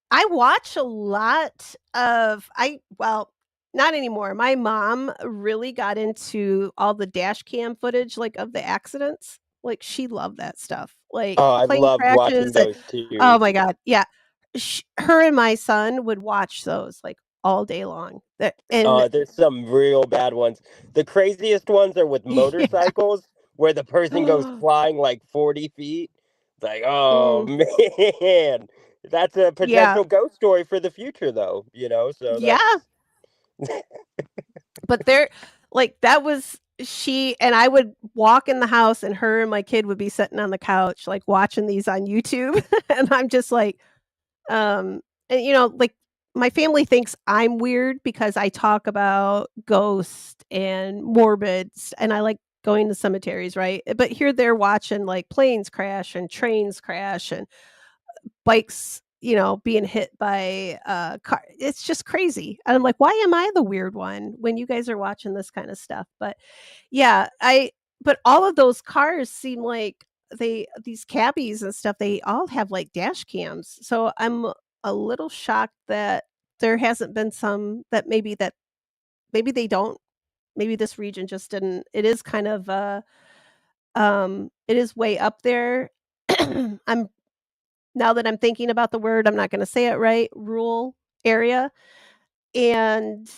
I watch a lot of well, not anymore. My mom really got into all the dash cam footage, like, of the accidents. Like, she loved that stuff. Like, Oh, I've plane loved watching crashes and those too. oh my god, yeah. Her and my son would watch those, like, all day long. That and There's some real bad ones. The craziest ones are with yeah. motorcycles, where the person goes flying like 40 feet. It's like, oh Mm, man, that's a yeah. potential ghost story for the future, though. So Yeah, that's but they're like, that was she and I would walk in the house, and her and my kid would be sitting on the couch, like, watching these on YouTube, and I'm just like, and, like, my family thinks I'm weird because I talk about ghosts and morbids, and I like going to cemeteries, right? But here they're watching, like, planes crash and trains crash and bikes, being hit by a car. It's just crazy. And I'm like, why am I the weird one when you guys are watching this kind of stuff? But yeah, but all of those cars seem like these cabbies and stuff, they all have like dash cams. So I'm a little shocked that there hasn't been some that maybe they don't, maybe this region just didn't. It is kind of it is way up there. I'm Now that I'm thinking about the word, I'm not gonna say it right, rural area, and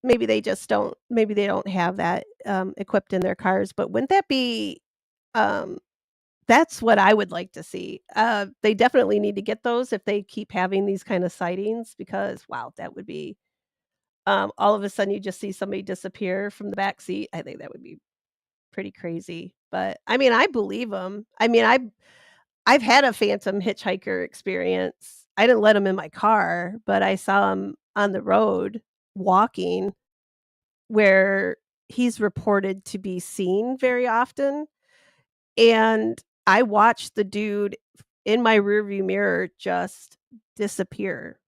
maybe they don't have that, equipped in their cars, but wouldn't that be, um that's what I would like to see. They definitely need to get those if they keep having these kind of sightings because, wow, that would be, all of a sudden you just see somebody disappear from the back seat. I think that would be pretty crazy, but, I mean, I believe them. I mean, I've had a phantom hitchhiker experience. I didn't let him in my car, but I saw him on the road walking where he's reported to be seen very often, and I watched the dude in my rearview mirror just disappear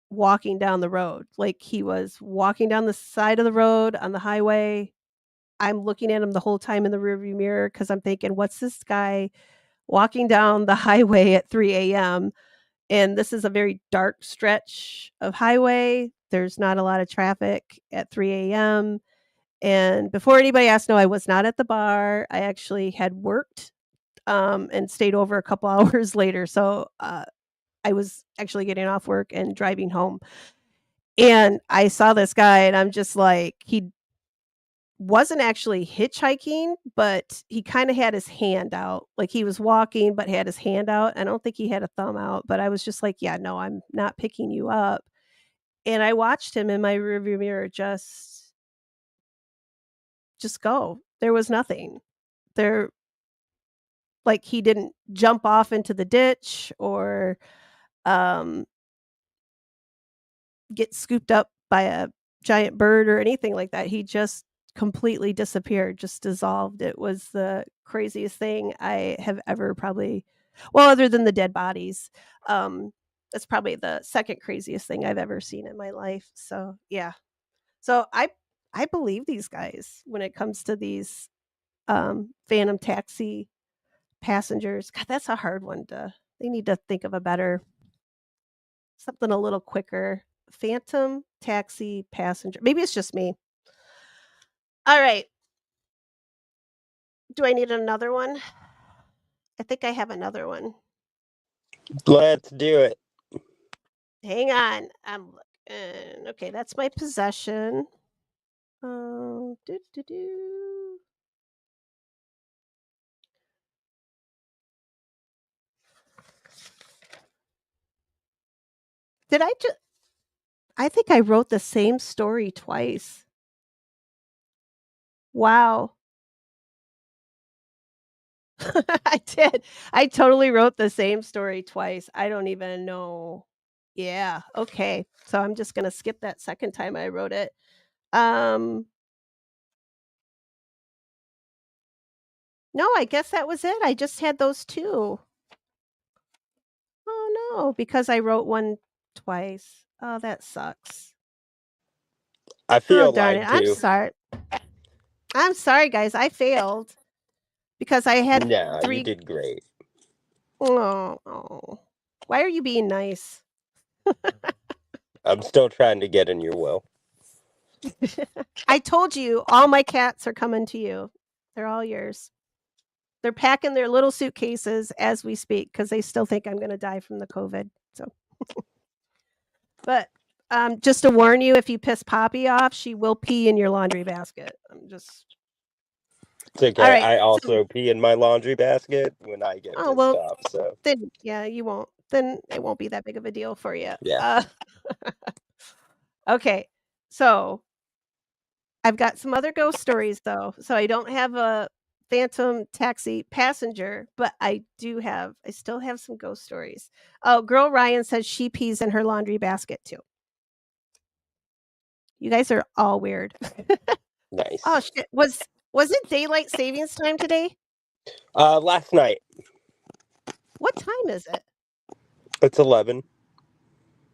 walking down the road. Like, he was walking down the side of the road on the highway. I'm looking at him the whole time in the rearview mirror because 'cause I'm thinking, "What's this guy walking down the highway at 3 AM?" And this is a very dark stretch of highway. There's not a lot of traffic at 3 AM. And before anybody asks, no, I was not at the bar. I actually had worked, and stayed over a couple hours later. So, I was actually getting off work and driving home. And I saw this guy, and I'm just like, he wasn't actually hitchhiking, but he kinda had his hand out, like, he was walking, but had his hand out. I don't think he had a thumb out, but I was just like, "Yeah, no, I'm not picking you up." And I watched him in my rearview mirror just go. There was nothing. There Like, he didn't jump off into the ditch or, um, get scooped up by a giant bird or anything like that. He just completely disappeared, just dissolved. It was the craziest thing I have ever probably, well, other than the dead bodies, that's probably the second craziest thing I've ever seen in my life. So, yeah. So I believe these guys when it comes to these, phantom taxi passengers. God, that's a hard one to, they need to think of a better, something a little quicker. Phantom taxi passenger. Maybe it's just me. All right. Do I need another one? I think I have another one. let's do it. Hang on. I'm looking. Okay, that's my possession. Do, do, do. Did I just? I think I wrote the same story twice. Wow. I did. I totally wrote the same story twice. I don't even know. Yeah, okay. So I'm just gonna skip that second time I wrote it. Um, no, I guess that was it. I just had those 2. Oh, no, because I wrote one twice. Oh, that sucks. I Oh, feel darn it. lied to. I'm sorry, guys. I failed because I had Nah, you 3. did great. Oh. Why are you being nice? I'm still trying to get in your will. I told you all my cats are coming to you. They're all yours. They're packing their little suitcases as we speak because they still think I'm gonna die from the COVID, so but, just to warn you, if you piss Poppy off, she will pee in your laundry basket. I'm just It's okay. alright, I so also pee in my laundry basket when I get oh, pissed well, off, so then yeah, you won't then it won't be that big of a deal for you. yeah. Okay, so I've got some other ghost stories, though, so I don't have a phantom taxi passenger, but I still have some ghost stories. Oh, girl Ryan says she pees in her laundry basket, too. You guys are all weird. Oh, Nice. shit. Was it daylight savings time today? Last night. What time is it? It's 11.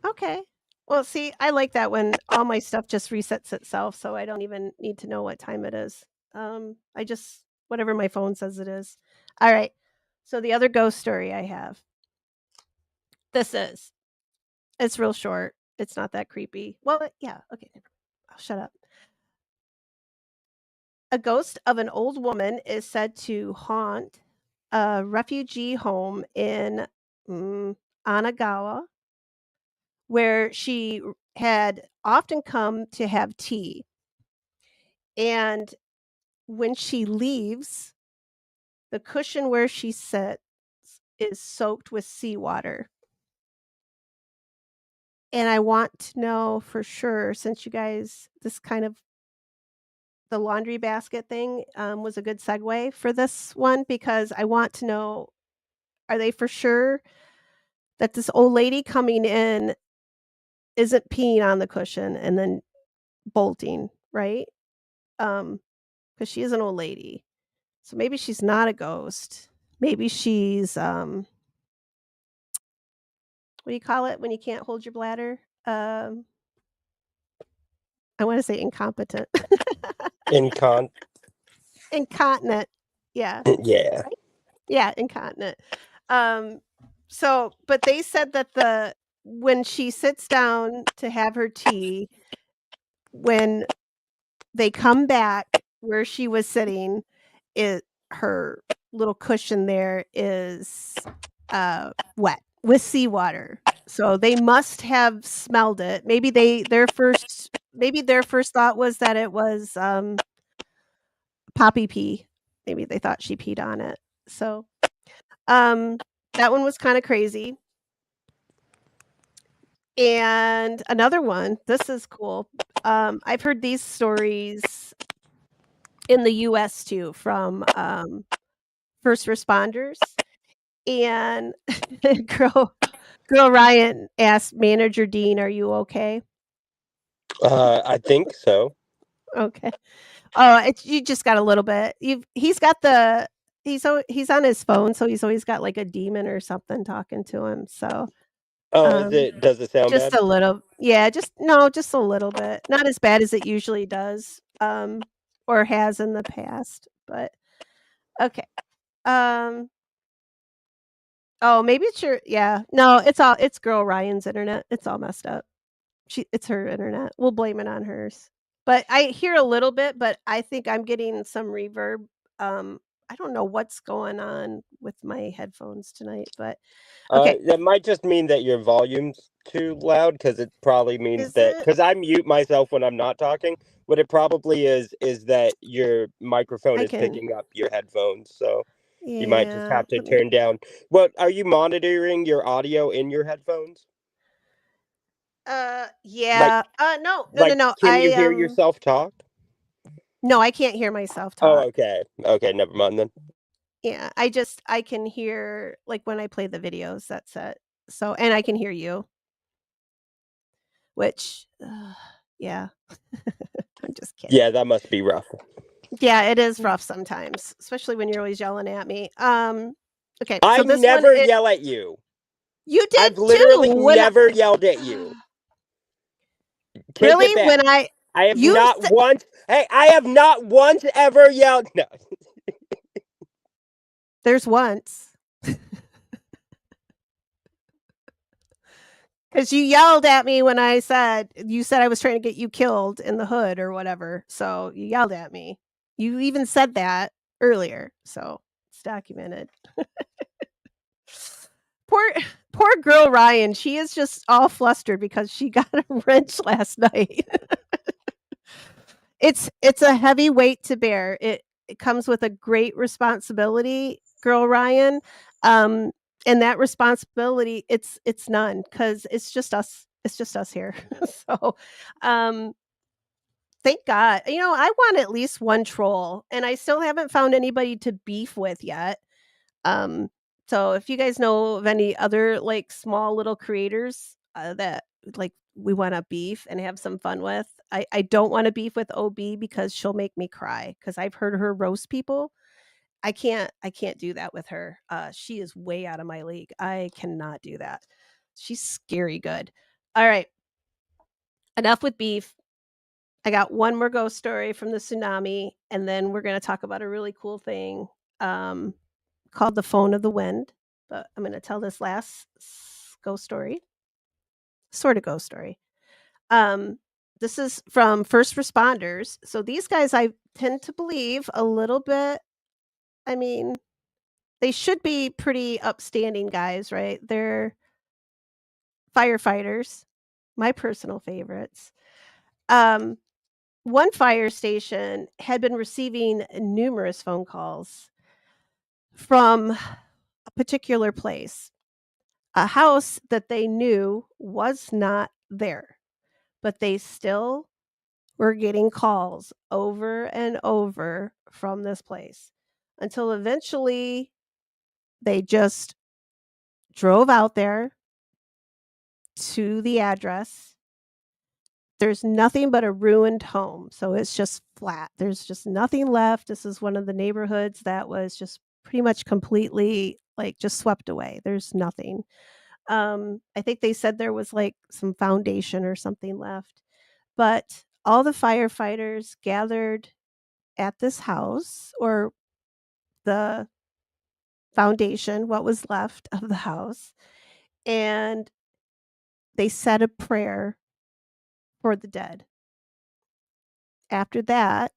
Okay. Well, see, I like that when all my stuff just resets itself, so I don't even need to know what time it is. I just whatever my phone says it is. Alright. So the other ghost story I have. It's real short. It's not that creepy. Well, yeah, okay. Oh, shut up. A ghost of an old woman is said to haunt a refugee home in, Anagawa, where she had often come to have tea. And when she leaves, the cushion where she sits is soaked with seawater. And I want to know for sure, since you guys this kind of the laundry basket thing, was a good segue for this one because I want to know, are they for sure that this old lady coming in isn't peeing on the cushion and then bolting, right? Because she is an old lady. So maybe she's not a ghost. Maybe she's, what do you call it when you can't hold your bladder? Um, I wanna say incompetent. Incon. Incontinent. Yeah, Yeah. right? Yeah, incontinent. Um, but they said that when she sits down to have her tea, when they come back where she was sitting, it her little cushion there is, wet with seawater. So they must have smelled it. Maybe their first thought was that it was, poppy pee. Maybe they thought she peed on it. So, um, that one was kinda crazy. And another one, this is cool. I've heard these stories in the US too from, first responders, and girl girl Ryan asked Manager Dean, "Are you okay?" I think so. Okay. Oh, it's you just got a little bit. He's got the he's on his phone, so he's always got, like, a demon or something talking to him, so, Oh, um, does it sound just bad? a little yeah, just a little bit. Not as bad as it usually does, or has in the past, but okay. Um, oh, maybe it's your yeah. No, it's girl Ryan's internet. It's all messed up. It's her internet. We'll blame it on hers. But I hear a little bit, but I think I'm getting some reverb. I don't know what's going on with my headphones tonight, but okay. That might just mean that your volume's too loud, because it probably means Is that it? because I mute myself when I'm not talking. What it probably is that your microphone I is can picking up your headphones, so you might just yeah, have to let me turn down. What are you monitoring your audio in your headphones? Like yeah. No, no, no, like no. can you hear yourself talk? No, I can't hear myself Oh, talk. okay. Okay, never mind then. Yeah, I can hear, like, when I play the videos, that's it. So and I can hear you, which, yeah. I'm just kidding. Yeah, that must be rough. Yeah, it is rough sometimes, especially when you're always yelling at me. Okay, I so this one, never yell at you. you did I've too literally when never yelled at you. Take it really? back. I have You not once. Hey, I have not once ever yelled. No. there's once. Because you yelled at me when you said I was trying to get you killed in the hood or whatever, so you yelled at me. You even said that earlier, so it's documented. Poor poor girl Ryan, she is just all flustered because she got a wrench last night. It's a heavy weight to bear. It comes with a great responsibility, girl Ryan, um, and that responsibility, it's none because it's just us here. So, um, thank God. I want at least 1 troll, and I still haven't found anybody to beef with yet. Um, so if you guys know of any other, like, small little creators, that, like, we wanna beef and have some fun with, I don't wanna beef with OB because she'll make me cry. Because 'cause I've heard her roast people. I can't do that with her. She is way out of my league. I cannot do that. She's scary good. Alright, enough with beef. I got one more ghost story from the tsunami, and then we're gonna talk about a really cool thing, um, called the phone of the wind. But I'm gonna tell this last ghost story, sort of ghost story. Um, this is from first responders. So these guys, I tend to believe a little bit. I mean, they should be pretty upstanding guys, right? They're firefighters, my personal favorites. Um, One fire station had been receiving numerous phone calls from a particular place, a house that they knew was not there, but they still were getting calls over and over from this place until eventually they just drove out there to the address. There's nothing but a ruined home, so it's just flat. There's just nothing left. This is one of the neighborhoods that was just pretty much completely, like, just swept away. There's nothing. I think they said there was, like, some foundation or something left, but all the firefighters gathered at this house, or the foundation, what was left of the house, and they said a prayer for the dead. After that,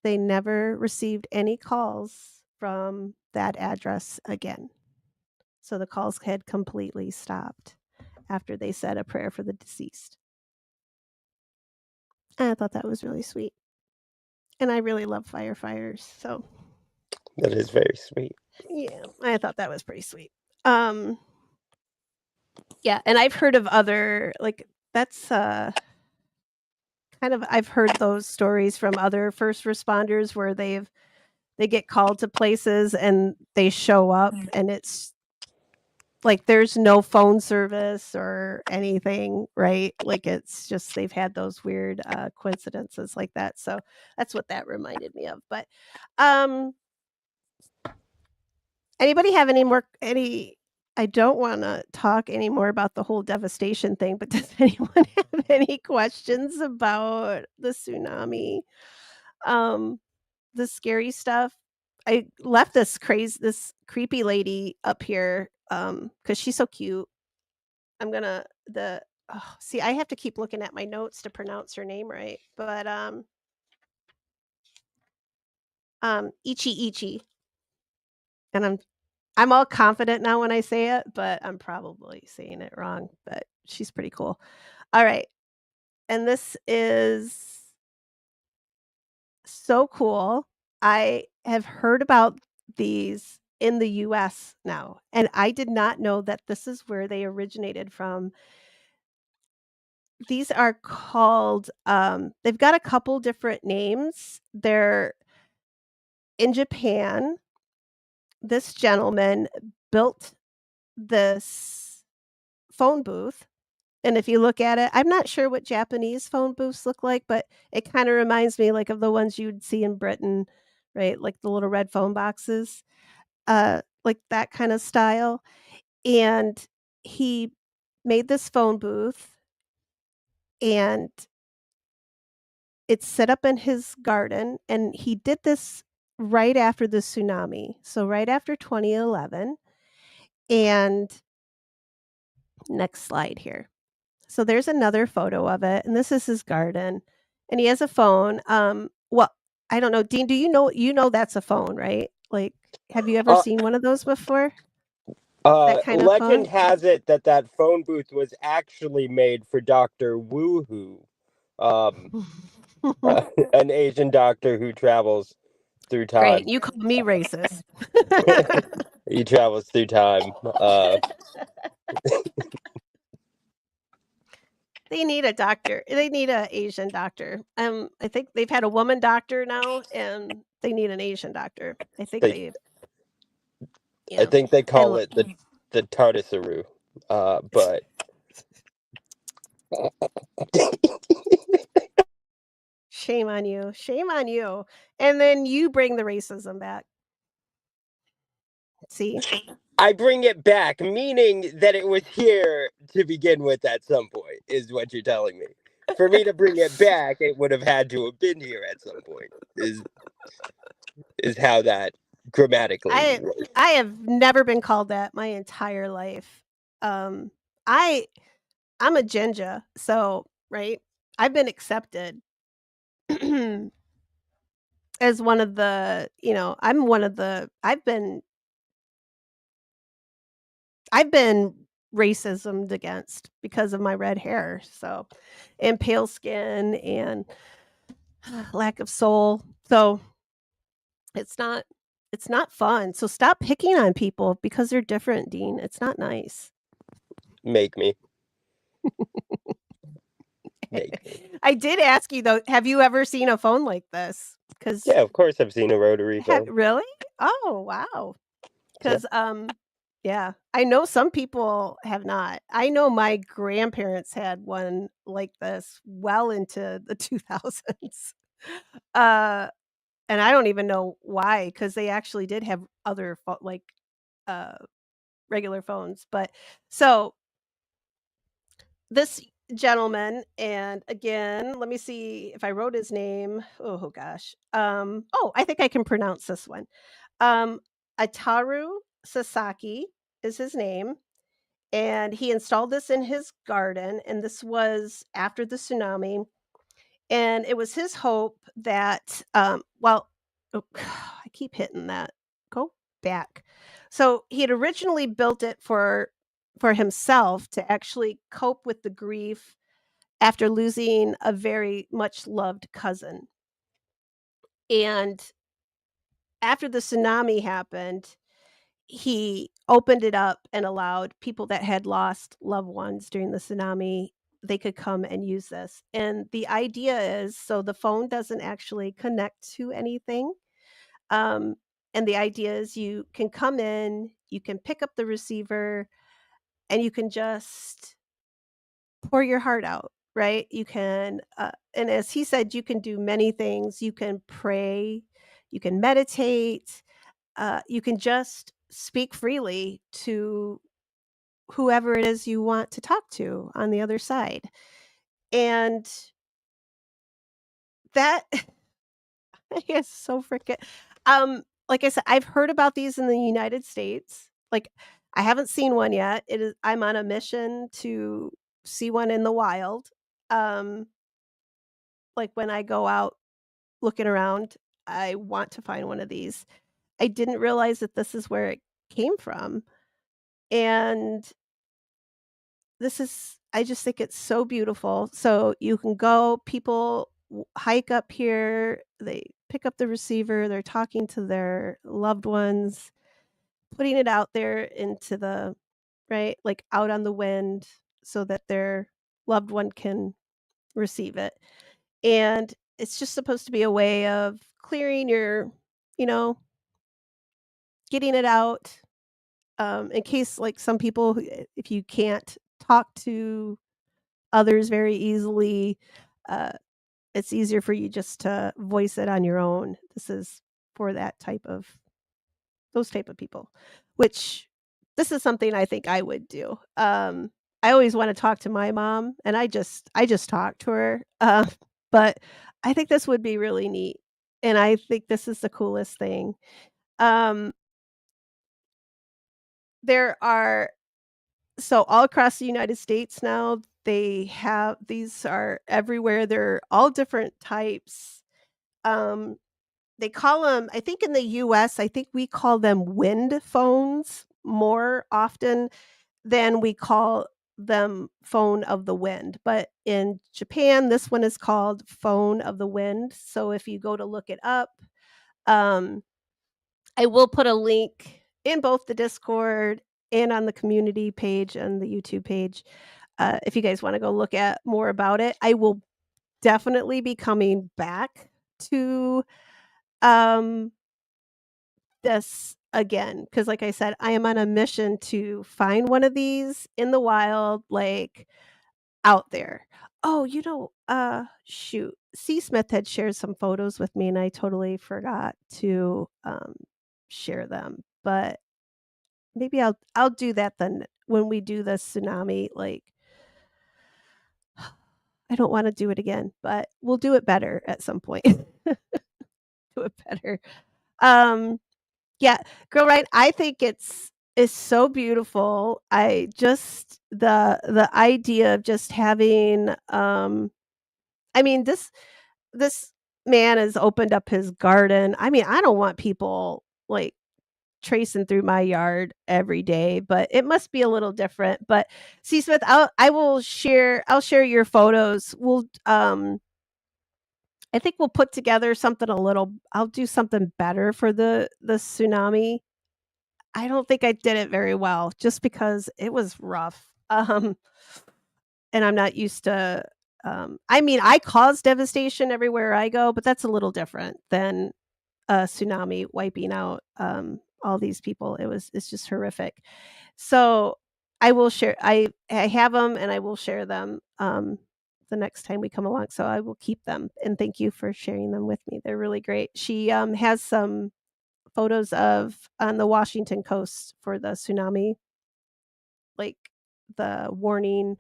they never received any calls from that address again. So the calls had completely stopped after they said a prayer for the deceased. And I thought that was really sweet. And I really love firefighters. So, That is very sweet. yeah, I thought that was pretty sweet. Um, yeah, and I've heard of other, like, that's kind of, I've heard those stories from other first responders where they get called to places and they show up and it's like there's no phone service or anything, right? Like, it's just they've had those weird coincidences like that. So that's what that reminded me of. But um anybody have any I don't want to talk anymore about the whole devastation thing, but does anyone have any questions about the tsunami? Um the scary stuff. I left this creepy lady up here cuz she's so cute. I'm gonna the oh, see, I have to keep looking at my notes to pronounce her name right, but, Ichi Ichi, and I'm all confident now when I say it, but I'm probably saying it wrong, but she's pretty cool. Alright, and this is so cool. I have heard about these in the US now, and I did not know that this is where they originated from. These are called, they've got a couple different names. They're in Japan, this gentleman built this phone booth, and if you look at it, I'm not sure what Japanese phone booths look like, but it kinda reminds me, like, of the ones you'd see in Britain, right? Like the little red phone boxes, like that kinda style, and he made this phone booth, and it's set up in his garden, and he did this right after the tsunami, so right after 2011, and next slide here. So there's another photo of it, and this is his garden, and he has a phone, well, I don't know, Dean, do you know that's a phone, right? Like, have you ever Uh, seen one of those before? That kind of Legend phone? has it that that phone booth was actually made for Doctor Woohoo, um, an Asian doctor who travels through Great, time. you call me racist. He travels through time. They need a doctor. They need a Asian doctor. I think they've had a woman doctor now, and they need an Asian doctor. I think They, they I yeah. think they I call lo it the Tardisaru, but Shame on you, and then you bring the racism back. See? I bring it back, meaning that it was here to begin with at some point, is what you're telling me. For me to bring it back, it would have had to have been here at some point. Is how that grammatically I works. I have never been called that my entire life. Um, I I'm a ginger, so, right? I've been accepted as one of the I'm one of the I've been racismed against because of my red hair, so and pale skin and lack of soul. So, it's not it's not fun. So stop picking on people because they're different, Dean. It's not nice. Make me. Make me. I did ask you though, have you ever seen a phone like this? Because Yeah, of course I've seen a rotary phone. really? Oh, wow. Yeah. 'Cause, yeah, I know some people have not. I know my grandparents had one like this well into the 2000s. Uh, and I don't even know why, because they actually did have other uh, regular phones, but so this gentleman, and again, let me see if I wrote his name. Oh gosh. Oh, I think I can pronounce this one. Um, Ataru Sasaki is his name, and he installed this in his garden, and this was after the tsunami, and it was his hope that, oh, I keep hitting that. Go back. So he had originally built it for himself to actually cope with the grief after losing a very much loved cousin. And after the tsunami happened, he opened it up and allowed people that had lost loved ones during the tsunami, they could come and use this. And the idea is so the phone doesn't actually connect to anything. Um, and the idea is you can come in, you can pick up the receiver, and you can just pour your heart out, right? You can, and as he said, you can do many things. You can pray, you can meditate, you can just speak freely to whoever it is you want to talk to on the other side. And that is so freaking like I said, I've heard about these in the United States. Like I haven't seen one yet. I'm on a mission to see one in the wild. Um like when I go out looking around, I want to find one of these. I didn't realize that this is where it came from. And this is I just think it's so beautiful. So you can go, people hike up here, they pick up the receiver, they're talking to their loved ones, putting it out there into the right, like out on the wind so that their loved one can receive it. And it's just supposed to be a way of clearing your, you know, getting it out, in case, like, some people if you can't talk to others very easily, uh, it's easier for you just to voice it on your own. This is for that type of those type of people, which this is something I think I would do. I always wanna talk to my mom, and I just talked to her, but I think this would be really neat, and I think this is the coolest thing. Um, there are so all across the United States now, they have these are everywhere, they're all different types. Um, they call them. I think in the US, I think we call them wind phones more often than we call them phone of the wind, but in Japan, this one is called phone of the wind, so if you go to look it up, um, I will put a link in both the Discord and on the community page and the YouTube page, if you guys wanna go look at more about it. I will definitely be coming back to, um, this again because, like I said, I am on a mission to find one of these in the wild, like, out there. Oh, shoot, C. Smith had shared some photos with me, and I totally forgot to, share them, but maybe I'll do that then when we do the tsunami, like, I don't wanna do it again, but we'll do it better at some point. Do it better. Um, yeah, Girl Right, I think it's so beautiful. I just the idea of just having, I mean, this man has opened up his garden. I mean, I don't want people, like, tracing through my yard every day, but it must be a little different, but C. Smith, I'll share your photos. I think we'll put together something a little I'll do something better for the tsunami. I don't think I did it very well just because it was rough. And I'm not used to I mean, I cause devastation everywhere I go, but that's a little different than a tsunami wiping out all these people. It's just horrific. So I have them and I will share them the next time we come along. So I will keep them and thank you for sharing them with me. They're really great. She has some photos of on the Washington coast for the tsunami, like the warning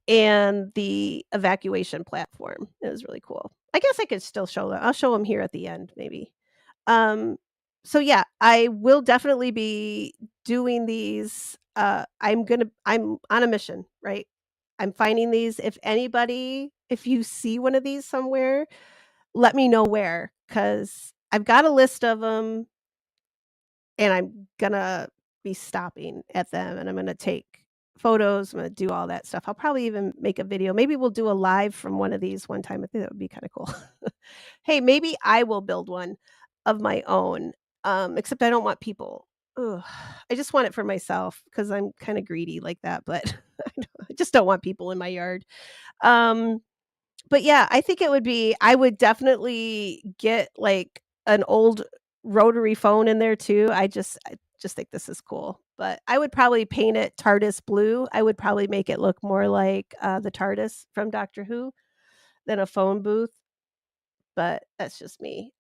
and the evacuation platform. It was really cool. I guess I could still show them. I'll show them here at the end, maybe. Um, so yeah, I will definitely be doing these. I'm on a mission, right? I'm finding these. If you see one of these somewhere, let me know where, because I've got a list of them and I'm gonna be stopping at them and I'm gonna take photos, I'm gonna do all that stuff. I'll probably even make a video. Maybe we'll do a live from one of these one time. I think that would be kinda cool. Hey, maybe I will build one of my own, except I don't want people ugh, I just want it for myself because 'cause I'm kinda greedy like that, but I just don't want people in my yard. Um but yeah, I would definitely get, like, an old rotary phone in there too. I just think this is cool, but I would probably paint it TARDIS blue. I would probably make it look more like, the TARDIS from Doctor Who than a phone booth, but that's just me.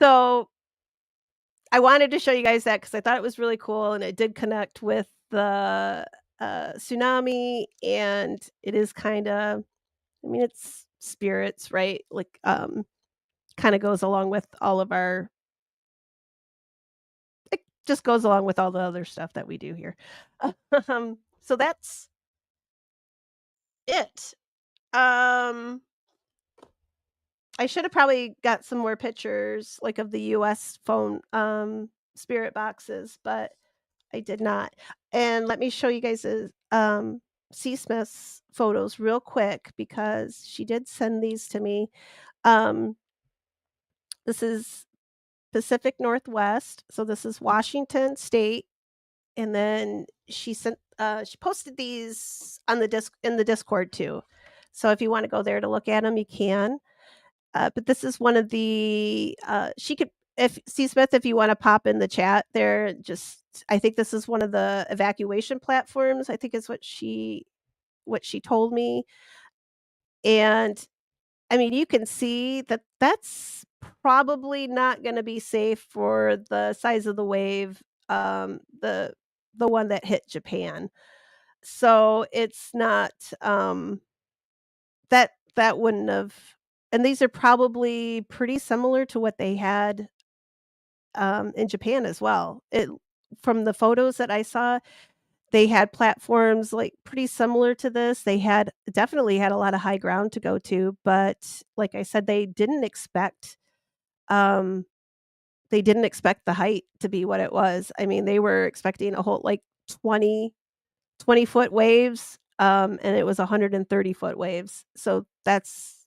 So I wanted to show you guys that because I thought it was really cool, and it did connect with the, tsunami, and it is kinda I mean, it's spirits, right? Like, kinda goes along with all of our it just goes along with all the other stuff that we do here. So that's it. Um, I should have probably got some more pictures, like, of the US phone, spirit boxes, but I did not. And let me show you guys, C. Smith's photos real quick because she did send these to me. Um, this is Pacific Northwest. So this is Washington State, and then she posted these on the Discord too. So if you want to go there to look at them, you can. But this is one of the she could if C. Smith, if you wanna pop in the chat there, just I think this is one of the evacuation platforms, I think is what she told me, and, I mean, you can see that that's probably not gonna be safe for the size of the wave, the one that hit Japan. So, it's not, that wouldn't have and these are probably pretty similar to what they had, in Japan as well. It from the photos that I saw, they had platforms, like, pretty similar to this. They had definitely had a lot of high ground to go to, but like I said, um, they didn't expect the height to be what it was. I mean, they were expecting a whole, like, 20-foot waves, and it was 130-foot waves. So that's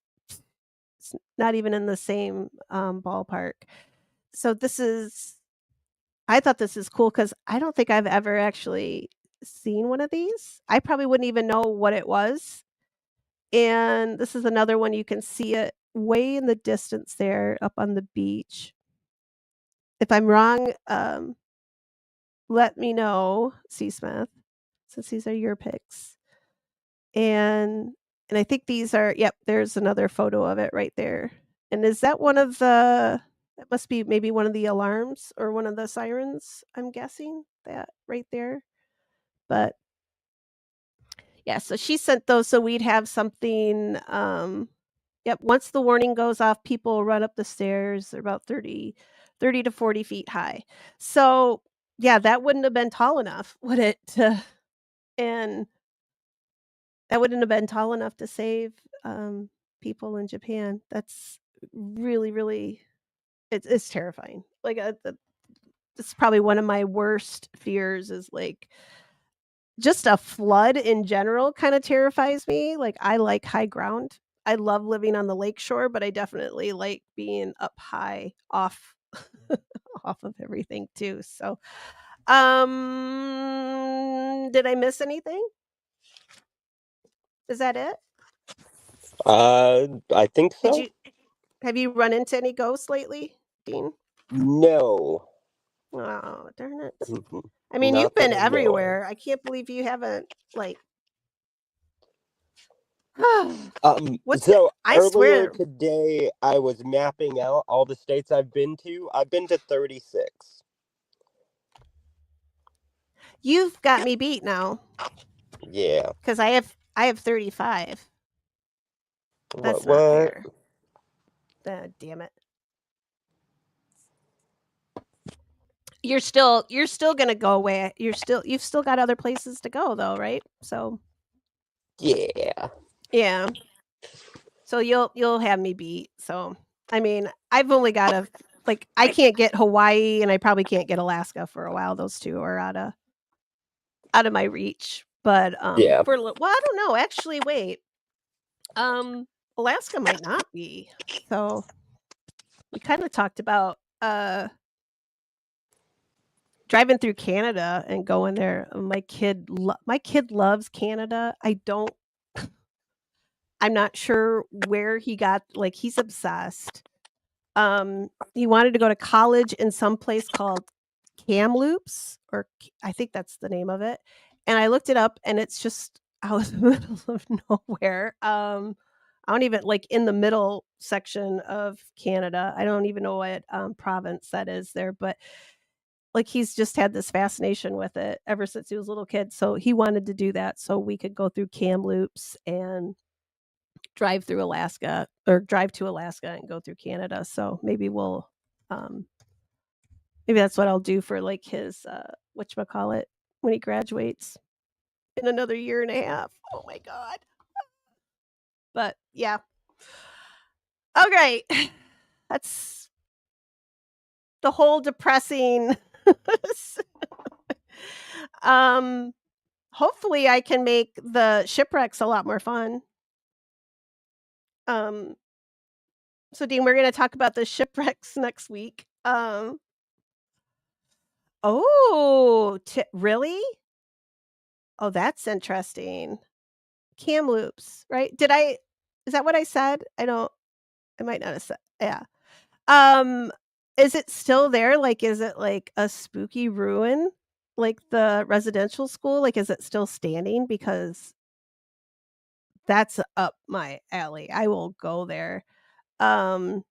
it's not even in the same, ballpark. So this is I thought this is cool because I don't think I've ever actually seen one of these. I probably wouldn't even know what it was, and this is another one you can see it way in the distance there up on the beach. If I'm wrong, let me know, C. Smith, since these are your picks. And I think these are yep, there's another photo of it right there. And is that one of the that must be maybe one of the alarms or one of the sirens, I'm guessing, that right there. But yeah, so she sent those so we'd have something, yep, once the warning goes off, people run up the stairs. They're about 30 to 40 feet high. So, yeah, that wouldn't have been tall enough, would it? And that wouldn't have been tall enough to save, people in Japan. That's really, really it's terrifying. Like, it's probably one of my worst fears is, like, just a flood in general kinda terrifies me. Like, I like high ground. I love living on the lake shore, but I definitely like being up high off off of everything too. So, did I miss anything? Is that it? I think Did so. you have you run into any ghosts lately, Dean? No. Oh, darn it. Mhm. I mean, you've Not that been I know of. everywhere. I can't believe you haven't, like what's the So I earlier swear, today, I was mapping out all the states I've been to. I've been to 36. you've got me beat now Yeah. because I have 35. What? That's not What? fair. Damn it. You're still gonna go away. You've still got other places to go though, right? So Yeah. yeah. So you'll have me beat. So I mean, I've only got a like I can't get Hawaii and I probably can't get Alaska for a while. Those two are out of my reach. But Yeah. well, I don't know. Actually, wait. Um Alaska might not be. So we kind of talked about driving through Canada and going there. My kid loves Canada. I'm not sure where he got like he's obsessed. He wanted to go to college in some place called Kamloops I think that's the name of it. And I looked it up and it's just out in the middle of nowhere. I don't even like in the middle section of Canada. I don't even know what province that is there, but like he's just had this fascination with it ever since he was a little kid. So he wanted to do that so we could go through Kamloops and drive through Alaska or drive to Alaska and go through Canada. So um maybe that's what I'll do for like his whatchamacallit when he graduates in another year and a half. Oh my god. But yeah. Okay. That's the whole depressing um hopefully I can make the shipwrecks a lot more fun. Um so Dean, we're going to talk about the shipwrecks next week. Oh, really? Oh, that's interesting. Kamloops, right? Is that what I said? I might not have said, yeah. Um, Is it still there? Like, is it like a spooky ruin? Like the residential school? Like, is it still standing? Because that's up my alley. I will go there. Um,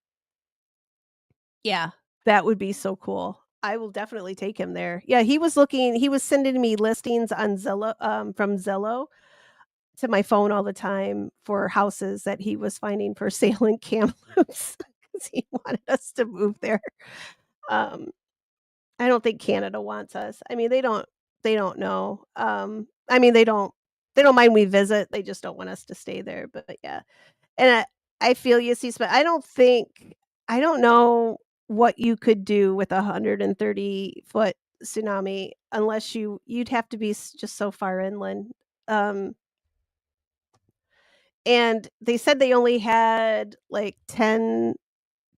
yeah, that would be so cool. I will definitely take him there. Yeah, he was sending me listings on Zillow, from Zillow to my phone all the time for houses that he was finding for sale in Kamloops because he wanted us to move there. Um, I don't think Canada wants us. I mean, they don't know. I mean, they don't mind we visit. They just don't want us to stay there. But yeah, and I feel you, see, but I don't know what you could do with a 130-foot tsunami unless you'd have to be just so far inland. Um, and they said they only had like 10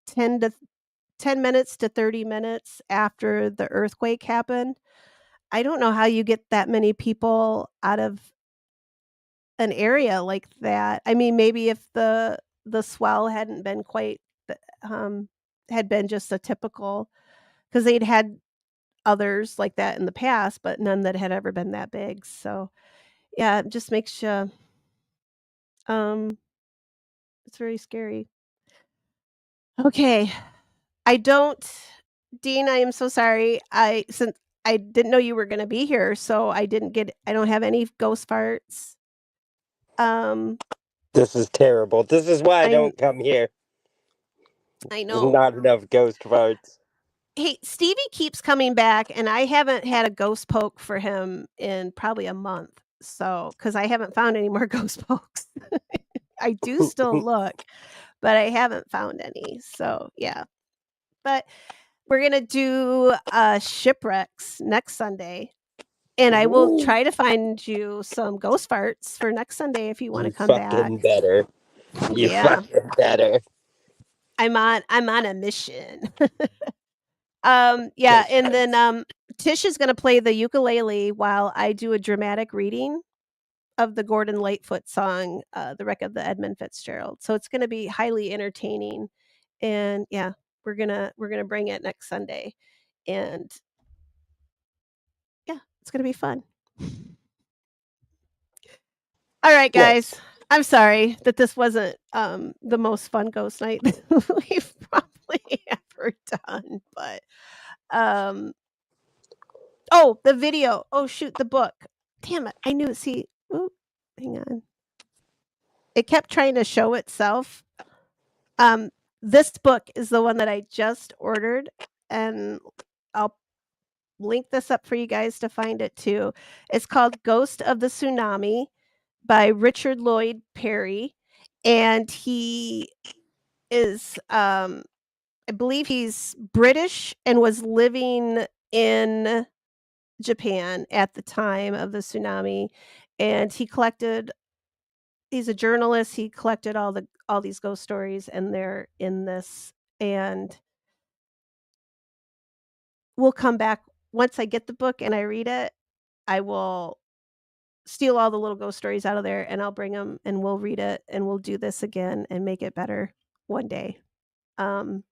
to 10 minutes to 30 minutes after the earthquake happened. I don't know how you get that many people out of an area like that. I mean, maybe if the swell hadn't been quite th had been just a typical, because 'cause they'd had others like that in the past, but none that had ever been that big, so, yeah, it just makes you, um it's very scary. Okay, I don't Dean, I am so sorry. Since I didn't know you were gonna be here, so I don't have any ghost farts. Um, This is terrible. This is why I I don't come here. I There's know. not enough ghost farts. Hey, Stevie keeps coming back, and I haven't had a ghost poke for him in probably a month. So, because I haven't found any more ghost pokes. I do still look, but I haven't found any. So, yeah. But we're gonna do shipwrecks next Sunday, and I will Ooh, try to find you some ghost farts for next Sunday if you want to you come back. fucking better. You Yeah, fucking better. I'm on a mission. Yeah, and then, Judgment. Tish is gonna play the ukulele while I do a dramatic reading of the Gordon Lightfoot song, "The Wreck of the Edmund Fitzgerald." So it's gonna be highly entertaining, and yeah, we're gonna bring it next Sunday, and yeah, it's gonna be fun. Alright, guys. Nice. I'm sorry that this wasn't, the most fun ghost night we've probably ever done, but, um oh, the video. Oh, shoot, the book. Damn it, I knew see, ooh, hang on. It kept trying to show itself. Um, this book is the one that I just ordered, and I'll link this up for you guys to find it too. It's called Ghost of the Tsunami by Richard Lloyd Perry, and he is, I believe he's British and was living in Japan at the time of the tsunami, and he's a journalist, he collected all these ghost stories, and they're in this, and we'll come back once I get the book and I read it, I will steal all the little ghost stories out of there, and I'll bring them, and we'll read it, and we'll do this again and make it better one day. Um,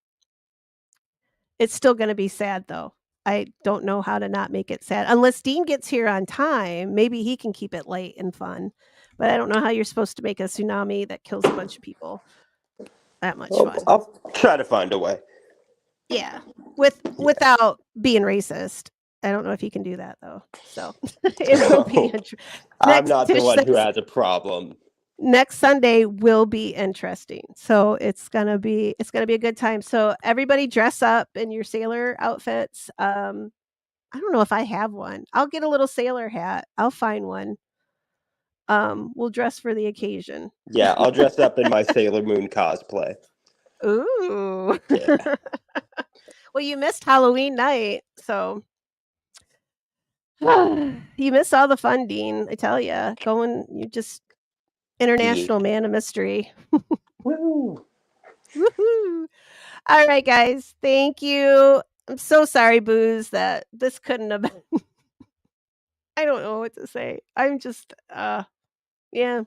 it's still gonna be sad, though. I don't know how to not make it sad. Unless Dean gets here on time, maybe he can keep it light and fun, but I don't know how you're supposed to make a tsunami that kills a bunch of people that much fun. I'll try to find a way. Yeah, Yeah. without being racist. I don't know if you can do that, though, so it will be I'm next not the Tish one who says has a problem. next Sunday will be interesting. So it's gonna be a good time. So everybody dress up in your sailor outfits. I don't know if I have one. I'll get a little sailor hat. I'll find one. We'll dress for the occasion. Yeah, I'll dress up in my Sailor Moon cosplay. Ooh. Yeah. Well, you missed Halloween night, so you missed all the fun, Dean. I tell you just Yeah. international man of mystery. Woo. Woohoo! All right, guys. Thank you. I'm so sorry, Booze, that this couldn't have been. I don't know what to say. I'm just, yeah.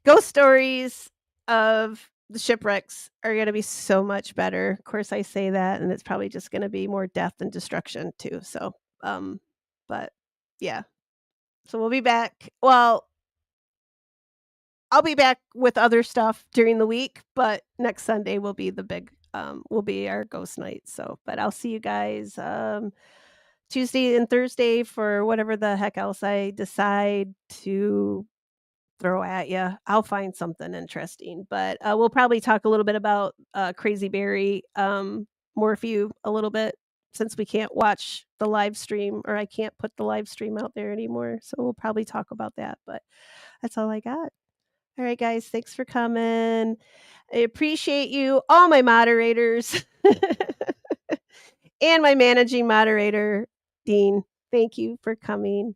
Ghost stories of the shipwrecks are gonna be so much better. Of course, I say that, and it's probably just gonna be more death and destruction too, so, but yeah. So we'll be back. Well, I'll be back with other stuff during the week, but next Sunday will be the big, will be our ghost night, so but I'll see you guys, Tuesday and Thursday for whatever the heck else I decide to throw at you. I'll find something interesting, but, we'll probably talk a little bit about, Crazy Berry, Morphew a little bit since we can't watch the live stream or I can't put the live stream out there anymore, so we'll probably talk about that, but that's all I got. Alright, guys, thanks for coming. I appreciate you, all my moderators, and my managing moderator, Dean. Thank you for coming,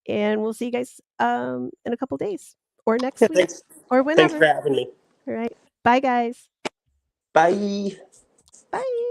and we'll see you guys, in a couple days or next Yeah, week thanks. or Thanks whenever. for having me. Alright. Bye, guys. Bye. Bye.